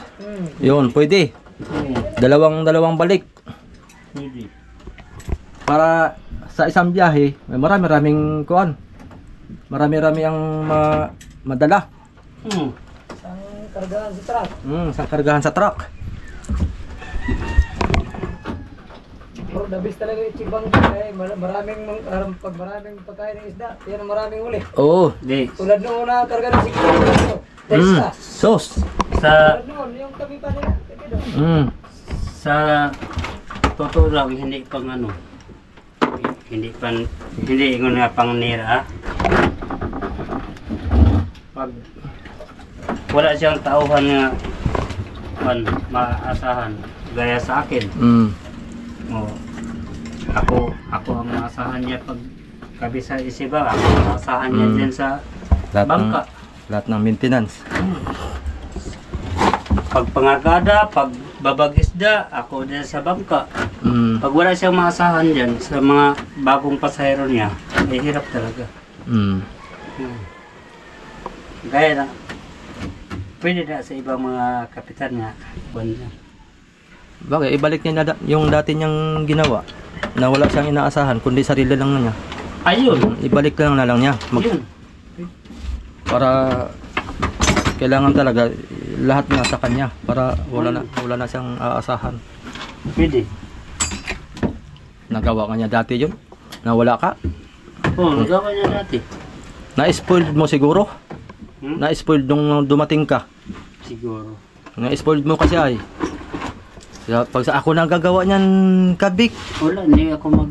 Yun, pwede. Dalawang balik. Pwede. Para sa isang biyahe, may marami-raming kuan. Marami-rami ang madala. Isang kargahan sa truck. Isang kargahan sa truck. Bro, the best talaga yung chibang eh. Pag maraming pagkain ng isda, yan ang maraming uli. Oo. Di. Tulad nung una karga ng siguro. Testa. Sauce. Sa Tulad noon, yung kami pa nila. Kaya sa totoo lang, hindi pang ano. Hindi ko na pang nira. Pag wala siyang tauhan nga maasahan gaya sa akin. Oh, ako ang maasahan niya pag kabisa isiba, ako ang maasahan niya dyan sa bangka. Lahat ng maintenance. Pag pangagada, pag babagisda, ako din sa bangka. Pag wala siyang maasahan dyan sa mga bagong pasahero niya, ay hirap talaga. Gaya na, pwede na sa ibang mga kapitan nga. Bagay, ibalik niya na yung dati niyang ginawa na wala siyang inaasahan kundi sarili lang na niya. Ayun! Ibalik lang na lang niya. Yun! Para kailangan talaga lahat na sa kanya para wala na siyang aasahan. Pwede. Nagawa ka niya dati yun? Na wala ka? Oo, nagawa niya dati. Na-spoiled mo siguro? Na-spoiled nung dumating ka? Siguro. Na-spoiled mo kasi ay. Pag sa ako nang gagawa niyan, kabik. Wala, hindi ako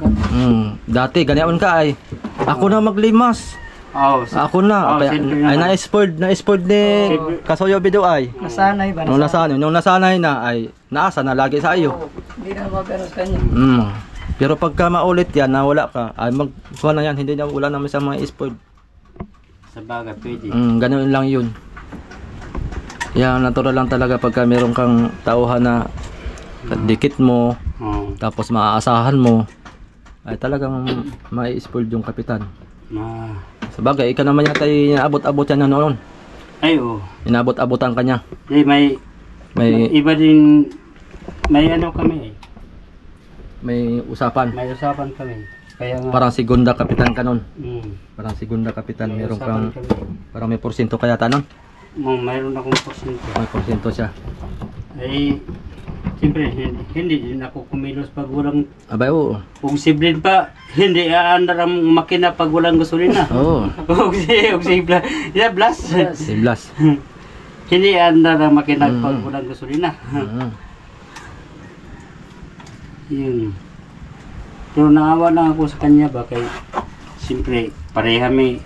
Dati, ganyan ka ay. Ako na maglimas. Oh, Ako na. Kaya, ay na-spoiled ni Kasoyo Bido ay. nasanay ba? Nung nasanay na ay naasa na lagi sa iyo. Hindi na mapero sa kanya. Pero pagka maulit yan na wala ka, ay magkuha na yan, hindi na wala naman sa mga spoiled. sa bagay, pwede. Ganun lang yun. Yan, natural lang talaga pagka meron kang tauhan na dikit mo, tapos maaasahan mo, ay talagang mai-spoiled yung kapitan. Sa bagay, ikaw naman yata inaabot-abot yan na noon. Ay, oo. Inaabot-abotan ka niya. May iba din, may ano kami eh. May usapan. May usapan kami. Kaya nga, Parang segunda kapitan ka nun. parang Segunda kapitan, may meron usapan kang, kami. parang may porsyento kaya tanong. Mayroon akong porsyento. May porsyento siya. Ay, siyempre, hindi din ako kumilos pag walang, Abay, oo. kung siblin pa, hindi aandar ang makina pag walang gasolina. Oo. Kung si Blas, Si Blas. hindi aandar ang makina pag walang gasolina. Yun. Pero naawa lang ako sa kanya ba kay siyempre parehami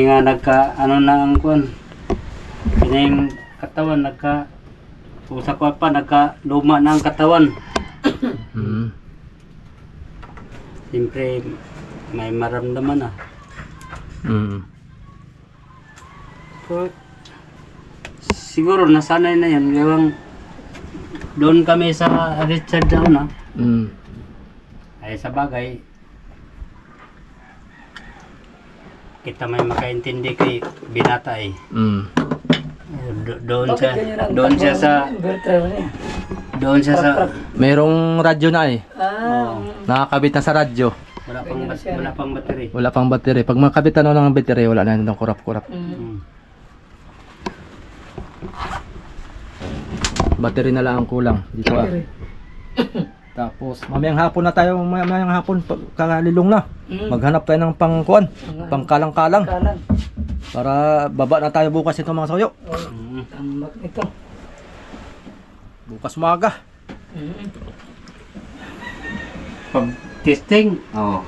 nga nagka ano na ang kuan. Kining katawan nagka usa ko pa nagka luma na ang katawan. Siyempre may maramdaman na. So, siguro nasanay na yan. Gawang doon kami sa Richard daw na. Ay sa bagay, kita may makaintindi kay binata eh. Doon siya sa Merong radyo na eh. Nakakabit na sa radyo. wala pang battery. Wala pang battery. Pag makabit na ng battery, wala na yung kurap-kurap. Battery na lang ang kulang dito ah. Tapos mamayang hapon na tayo, mamayang hapon kakalilong na. Maghanap tayo ng pangkuan, pangkalang-kalang Kalan. para baba na tayo bukas ito mga soyo. Tambak nito. Bukas umaga. Pag testing. Oh.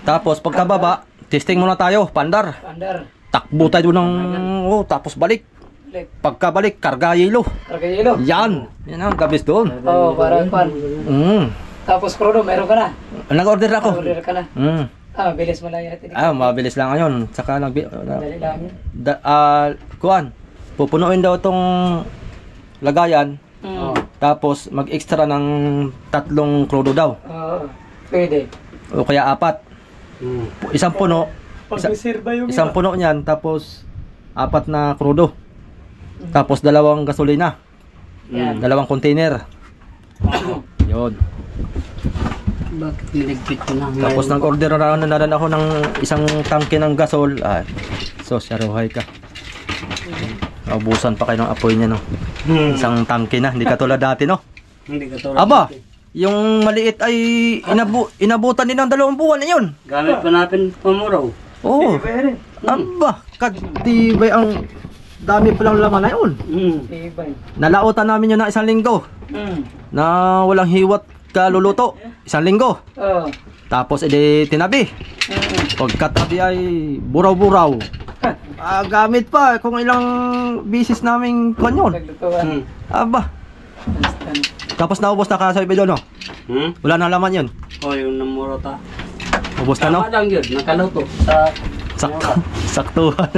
Tapos pagkababa, testing muna tayo, pandar. Pandar. Takbo tayo ng tapos balik. Lek. Pagkabalik, karga yelo. Kargayelo. Yan. Yan ang gabis doon. Oh, parang pan. Tapos Crodo, meron ka na. Nag-order ako. Order ka na. Bilis mo lang yan. Mabilis lang ngayon. Saka Dali lang yun. kuan. Pupunuin daw tong lagayan. Tapos mag-extra ng 3 krodo daw. Pwede. O kaya 4. Isang puno. Pag-reserva yung Isang puno niyan tapos 4 na krodo. Tapos 2 gasolina. Yan. 2 container. Yun. Bakit niligpit ko na? Tapos nag-order na rin ako ng isang tangke ng gasol. So, siyaruhay ka. Naubusan pa kayo ng apoy niya, no? Isang tangke na, hindi katulad dati, no? Hindi ka tulad. Aba, yung maliit ay inabutan din ng 2 buwan na yun. Gamit pa natin pamuraw. Oo. Aba, katibay ang dami palang laman na yun. Ibay. Nalautan namin yun ng 1 linggo. Na walang hiwat kaluluto. 1 linggo. Tapos edi tinabi. Pagkatabi ay buraw-buraw. Gamit pa kung ilang bisis naming kanyon. Naglutuan. Aba. Tapos naubos na kasabi doon, no? Wala na laman yun. Yung namurota. Ubos na, no? Tama lang yun, nakaluto sa Saktuhan.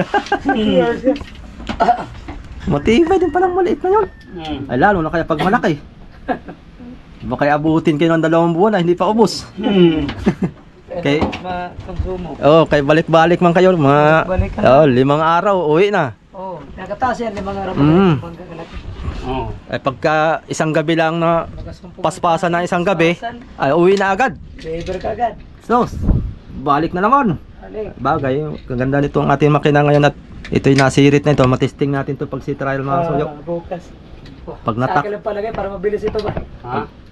Matibay din palang maliit na yun. Ay lalo na kaya pag malaki. Baka abutin kayo ng 2 buwan na hindi pa ubos. Okay. Ma-consumo. Kay balik-balik man kayo mga Balik ka. 5 araw uwi na. Nakataas yan 5 araw. Ay pagka isang gabi lang na paspasan na isang gabi, ay uwi na agad. Deliver ka agad. So, balik na naman. Bagay, kaganda nito ang ating makina ngayon at ito'y nasirit na ito. Matesting natin ito pag si trial mga soyo. Bukas. Pag natak, Sa akin lang palagay para mabilis ito ba?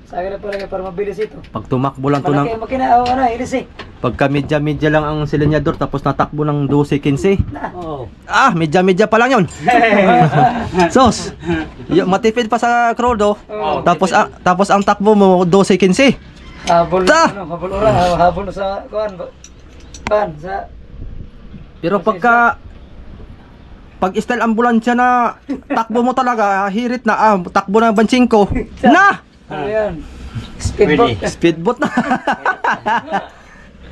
Sa akin lang palagay para mabilis ito. pag tumakbo lang to Malaki ng ang makina. Ilis eh. pagka medya lang ang silinyador tapos natakbo ng 12-15. Oh. Medya pa lang yun. Sos, matipid pa sa krodo. Tapos ang takbo mo 12-15. Habol. Ta! Habol ora. Habol sa kuan. Sa Pero pag style ambulansya na takbo mo talaga, hirit na, takbo na bansingko. Na! ano yan? Speedboat. Speedboat na.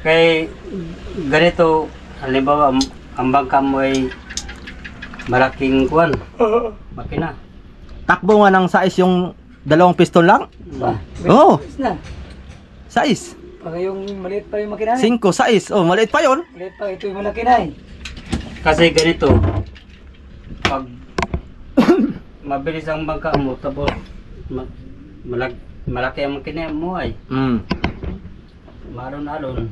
Kay ganito, halimbawa ang bangka mo ay malaking kuwan. Makina. Takbo nga ng size yung 2 piston lang. Oo. Size. Pag yung maliit pa yung makina. 5 size. Maliit pa yon. Maliit pa ito yung malaki na eh. Kasi ganito, pag mabilis ang bangka mo, tapos malaki ang makina mo ay malon-alon.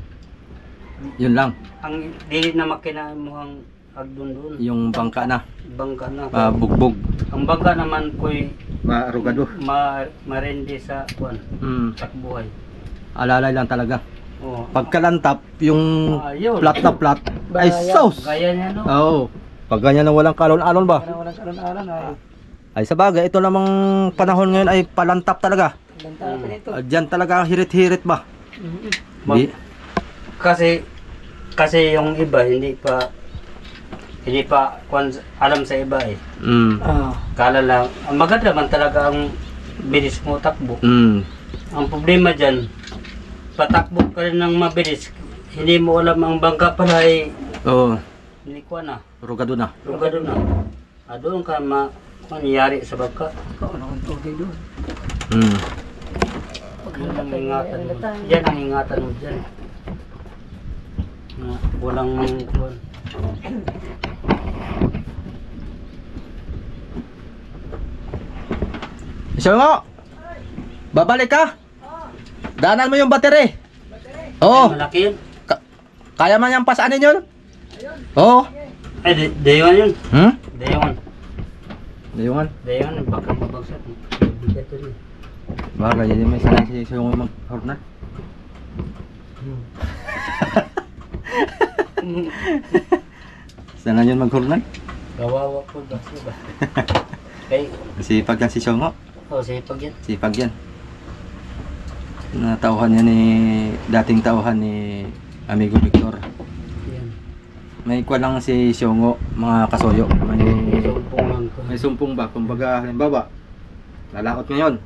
Yun lang. Ang dili na makina mo ang agdun-dun. Yung bangka na. Bangka na. Bugbog. Ang bangka naman ko'y Marugado. marindi sa kuwan, takbuhay. Alalay lang talaga. Oo. Pagkalantap, yung Yun. flat na flat, ay sauce. Gaya niya, no? Oo. Pag ganyan na walang kalon-alon ba? Walang karon-aron ay. Ay sa bagay, ito namang panahon ngayon ay palantap talaga. Lantapan ito. Diyan talaga hirit-hirit ba? Di. Kasi yung iba hindi pa alam sa iba eh. Kala lang, ang maganda man talaga ang bilis mo takbo. Ang problema dyan, patakbo ka rin ng mabilis, hindi mo alam ang bangka pala ay hindi ko na. Rugado na. Rugado na. Doon ka mangyayari sa bangka. Ano ang tugay doon? Yan ang ingatan mo. Yan ang ingatan mo dyan. Walang kuwan. So nga, babalik ka? Daanan mo yung battery. Oo. Malaki yun. Kaya man yung pasaanin yun? Oo. Ay, day one yun. Day one. Dayungan. Dayan, baka mabagsak. Bigat to rin. Bagay, hindi may sanay si Siyongo mag-hornal. Sanay yun mag-hornal. Kawawa po ba? Diba? Kay, Sipag yan si Siyongo. sipag yan. Sipag yan. Natauhan yan ni, dating tauhan ni Amigo Victor. Yan. May kwa lang si Siyongo, mga kasoyo. Sumpong lang ko. May sumpong ba? Kumbaga, halimbawa, lalaot ngayon.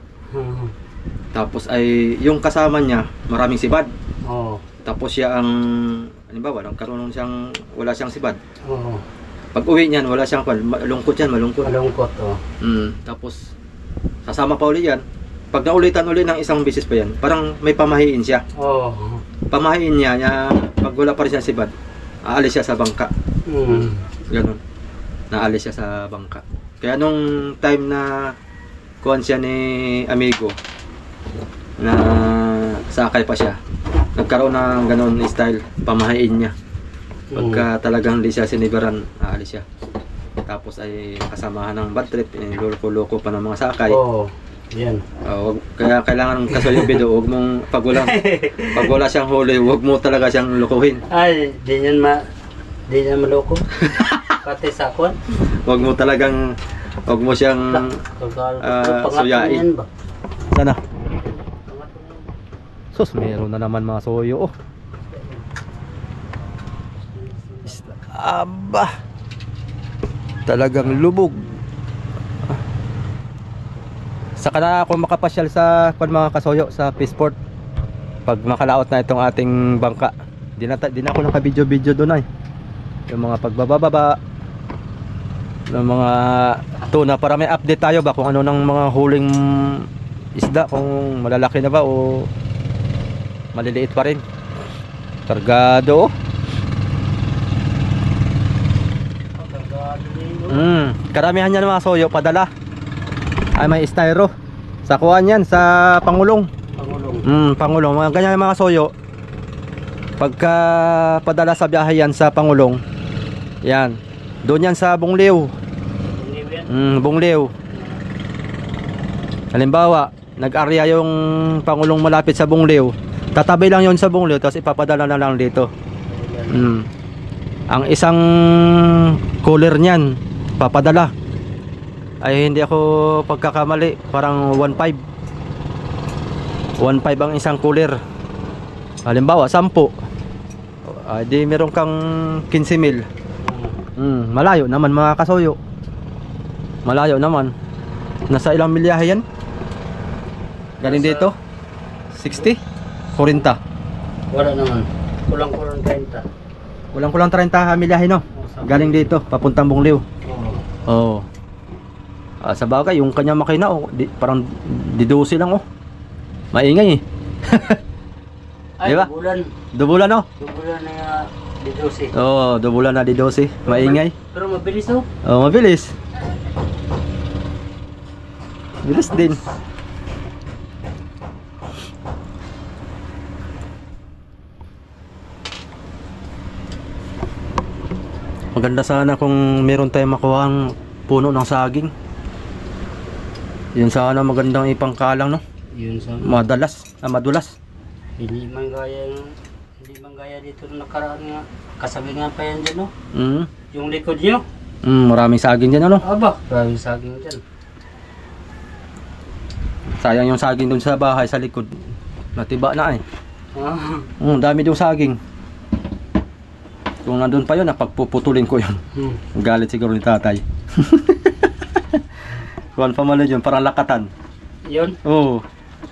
Tapos ay, yung kasama niya, maraming sibad. Oo. Tapos siya ang, halimbawa, nagkaroon siyang, wala siyang sibad. Oo. Pag uwi niyan, wala siyang kwan, malungkot yan, malungkot. Malungkot, oh. Tapos, sasama pa uli yan. Pag naulitan uli ng isang bisis pa yan, parang may pamahiin siya. Oo. Pamahiin niya, pag wala pa rin siya sibad, aalis siya sa bangka. Ganun. Naalis siya sa bangka. Kaya nung time na kuhan siya ni Amigo, na sakay pa siya, nagkaroon ng ganun style, pamahiin niya. Pagka talagang hindi siya siniberan, aalis siya. Tapos ay kasamahan ng bad trip, loko-loko pa ng mga sakay. Oo. Yan. Kaya kailangan kasi yung video, huwag mong pag wala siyang huli, huwag mo talaga siyang lukuhin. Ay, di yan maloko. Pati sakwan. Huwag mo siyang suyain. Ba? Sana. Sus, meron na naman mga soyo. Aba. Talagang lubog. Saka na ako makapasyal sa mga kasoyo sa Peaceport. Pag makalaot na itong ating bangka. Di na ako naka-video doon ay. Yung mga pagbababa ng mga tuna para may update tayo ba kung ano ng mga huling isda, kung malalaki na ba o maliliit pa rin. Kargado. Karamihan yan ng mga soyo padala. Ay may styro. Sa kuhan yan sa Pangulong. Pangulong. Mga ganyan mga soyo. Pagka padala sa biyahe yan sa Pangulong. Yan. Doon yan sa Bungliw. Bungliw. Halimbawa, nag-area yung Pangulong malapit sa Bungliw. Tatabi lang yon sa Bungliw tapos ipapadala na lang dito. Ang isang cooler niyan papadala ay hindi ako pagkakamali, parang 1.5 ang isang cooler. Halimbawa 10, di meron kang 15,000. Malayo naman mga kasoyo, malayo naman. Nasa ilang milyahe yan galing dito? 60? 40? Wala naman, kulang-kulang 30. Kulang 30 milyahe no, galing dito papuntang Bungliw. Oo. Sa bagay, yung kanya makina parang didosi lang maingay eh. Ay, diba? Dubulan no? Dubulan na didosi. Oo, dubulan na didosi, maingay. Pero mabilis Mabilis. Bilis din. Maganda sana kung meron tayong makuhang puno ng saging. Yun sana magandang ipangkalang no. Yun sana. Madulas. Hindi man gaya dito na nakaraan nga. Kasabi nga pa yan dyan no. Yung likod nyo. Maraming saging dyan ano. Aba, maraming saging dyan. Sayang yung saging dun sa bahay sa likod. Natiba na eh. Dami yung saging. Kung nandun pa yun, napagpuputulin ko yun. Galit siguro ni tatay. Kuhan pa man yun, parang lakatan. Yun? Oo.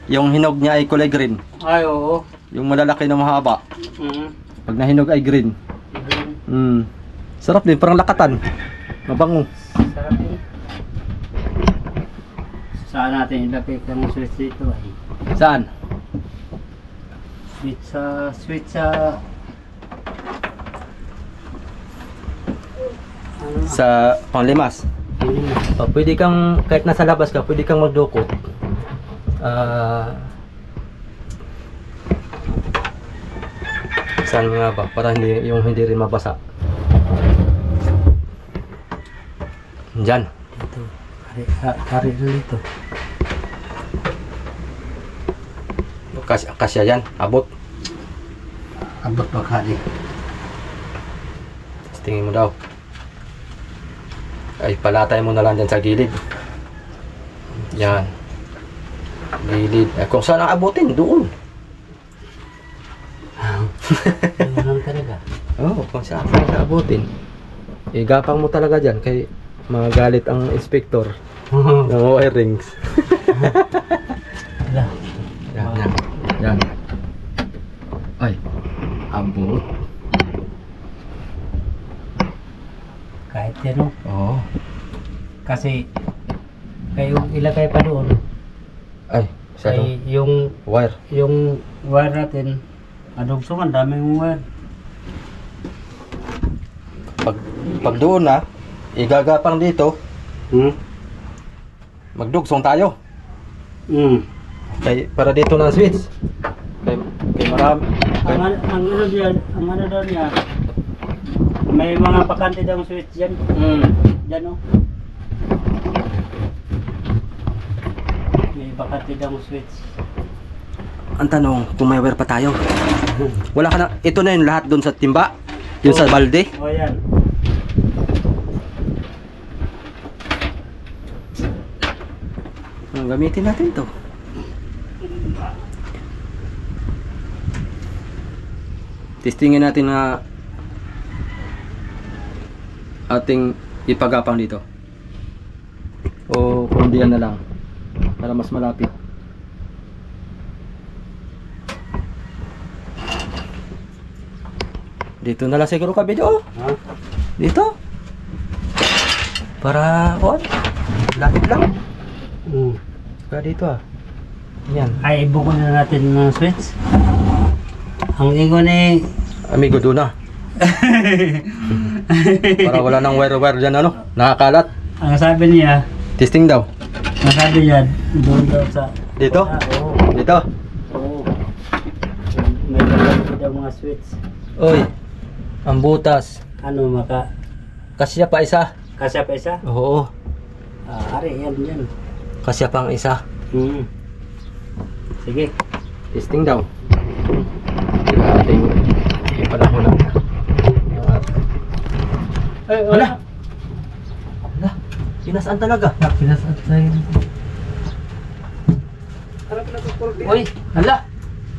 Yung hinog niya ay kulay green. Ay, oo. Yung malalaki na mahaba. Pag nahinog ay green. Sarap din, parang lakatan. Mabango. Sarap din. Saan natin ilapit ang switch dito ay? Saan? Switch sa Sa panglimas. Pwede kang, kahit nasa labas ka, pwede kang magdukot. Saan nga ba? Para hindi rin mabasa. Diyan. Ito. Hari dito. Kasya yan, abot. Abot paghari. Tingin mo daw. Ay, palatay mo na lang dyan sa gilid. Yan. Gilid. Eh, kung saan ang abutin, doon. Ganun talaga. Oo, kung saan ang abutin. Igapang mo talaga dyan, kay magalit ang inspector ng wirings. Wala. Yan. Yan. Ay, abot. Kahit yan, Oo. kasi kayo ilagay pa doon Ay, sa ay yung wire. wire natin adugsungan, daming wire. Pag doon na, igagapang dito, magdugsong tayo. Kay, para dito na switch. Kay marami. Ang ano diyan, ang ano daw niya, may mga pakante daw switch diyan. Diyan may bakante daw switch. Ang tanong, kung may wire pa tayo. Wala ka na, ito na yung lahat doon sa timba. Yung sa balde. O yan. Gamitin natin to. Testingin natin na ating ipagapang dito. O kung diyan na lang. Para mas malapit. Dito na lang siguro ka video. Ha? Dito. Para, lapit lang. Saka dito Yan. Ay, ibukon na natin ng switch. Ang ingon eh, Amigo doon na. Para wala nang wire-wire dyan nakakalat. ang sabi niya, Testing daw. ang sabi niya, doon daw sa... Dito? Oo. Dito. Oo. May dalawa daw mga switch. Oy. Ang butas. Ano, Kasya pa isa. kasya pa isa? Oo. Ari, yan. Kasya pang isa. Sige. Testing daw. Ating ipanahon na. Ay, Hala. Hala. Sinasaan talaga. Pinasat sa'yo. Uy, hala.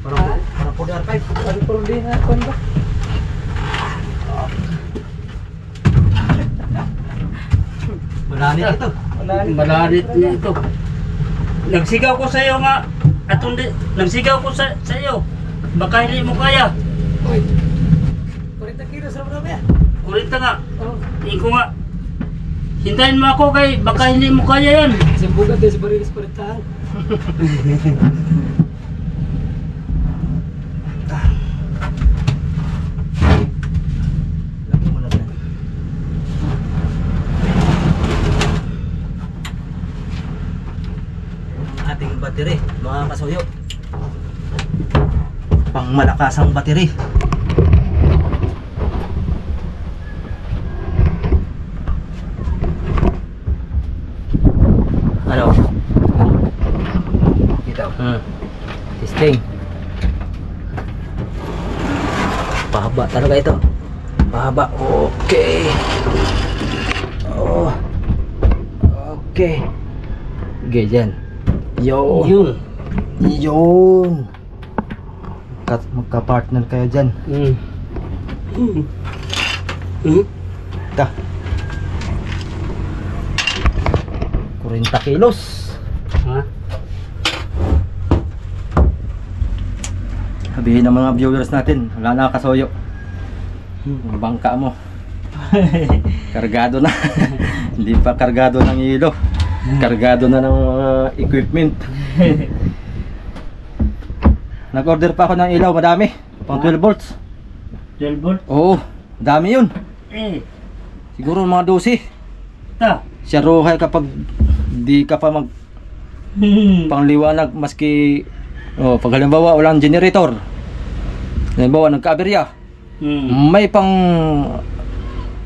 Parang 4R5. Ano po din na kon ba? Malanit ito. Malalit niya ito. Nagsigaw ko sa iyo nga. Nagsigaw ko sa iyo. Baka hindi mo kaya. Uy. 40 kilos sa mga ba? Kurita nga. Oh. Iko nga. Hintayin mo ako kay baka hindi mo kaya yan. Sa bugat din sa barilis palitan. Lagi mo na yan. Ating battery, mga kasuyo. Pang malakasang battery. Ano? Kita. Testing. Pahaba talaga ito. Pahaba. Okay. Oh. Okay. Okay, dyan. Yun. Yun. Magka-partner kayo dyan. Ta. 40 kilos. Ha? Sabihin ng mga viewers natin, wala na kasoyo. Yung bangka mo. Kargado na. Hindi pa kargado ng ilo. Kargado na ng mga equipment. Nag-order pa ako ng ilaw, madami. Pang 12 volts. 12 volt? Oo, dami yun. Siguro mga 12. Ta. Siya ruhay kapag di ka pa mag pangliwanag maski pag halimbawa walang generator. Halimbawa nagka-aberya. May pang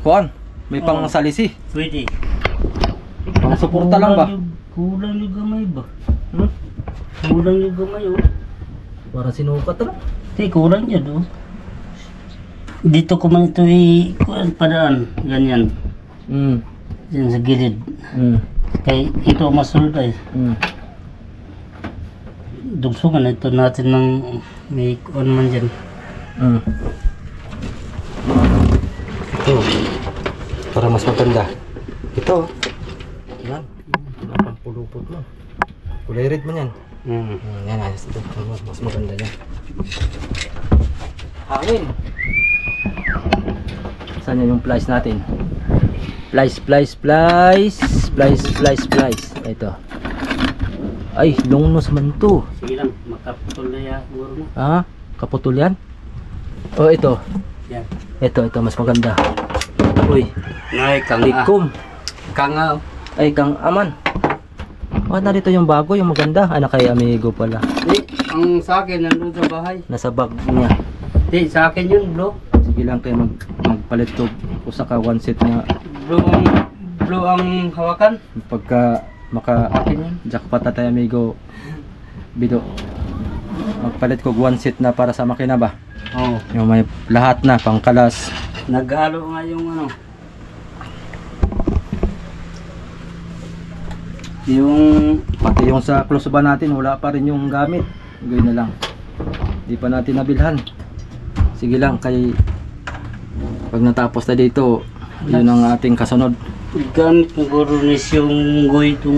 kuan, may pang salisi. Pwede. Pang suporta lang ba? Kulang yung gamay ba? Hmm? Kulang yung gamay oh. Para sinukat lang. Hindi, kulang yan oh. Dito ko man ito padaan. Ganyan. Yan sa gilid. Kaya ito masulda eh. Dugsungan ito natin ng may kuan man dyan. Ito. Para mas maganda. Ito. Yan. Pang-pulupot mo. Kulay red man yan. Yan, ayos ito. Mas maganda yan. Hangin. Saan yan yung plies natin? Plies. Ito. Ay, lungnos man to. Sige lang, makaputol na yan. Ha? Kaputol yan? Oh, ito. Yan. Ito, mas maganda. Uy, Nay, likom. Kanga. Ay, kang aman. Oh, narito yung bago, yung maganda. Ano kay Amigo pala. Ang sa akin, nandun sa bahay. Nasa bag niya. Di, sa akin yun, bro. Sige lang kayo magpalit to. Usa ka one set na Bro ang hawakan. pagka maka Akin yun. jackpot na tayo Amigo. Bido. Magpalit ko one set na para sa makina ba? Oo. Yung may lahat na, pangkalas. Naghalo nga yung ano. Yung Pati yung sa close ba natin, wala pa rin yung gamit. Gawin na lang. Di pa natin nabilhan. Sige lang, kay pag natapos na dito, yun ang ating kasunod. gamit ng goronis yung goy itong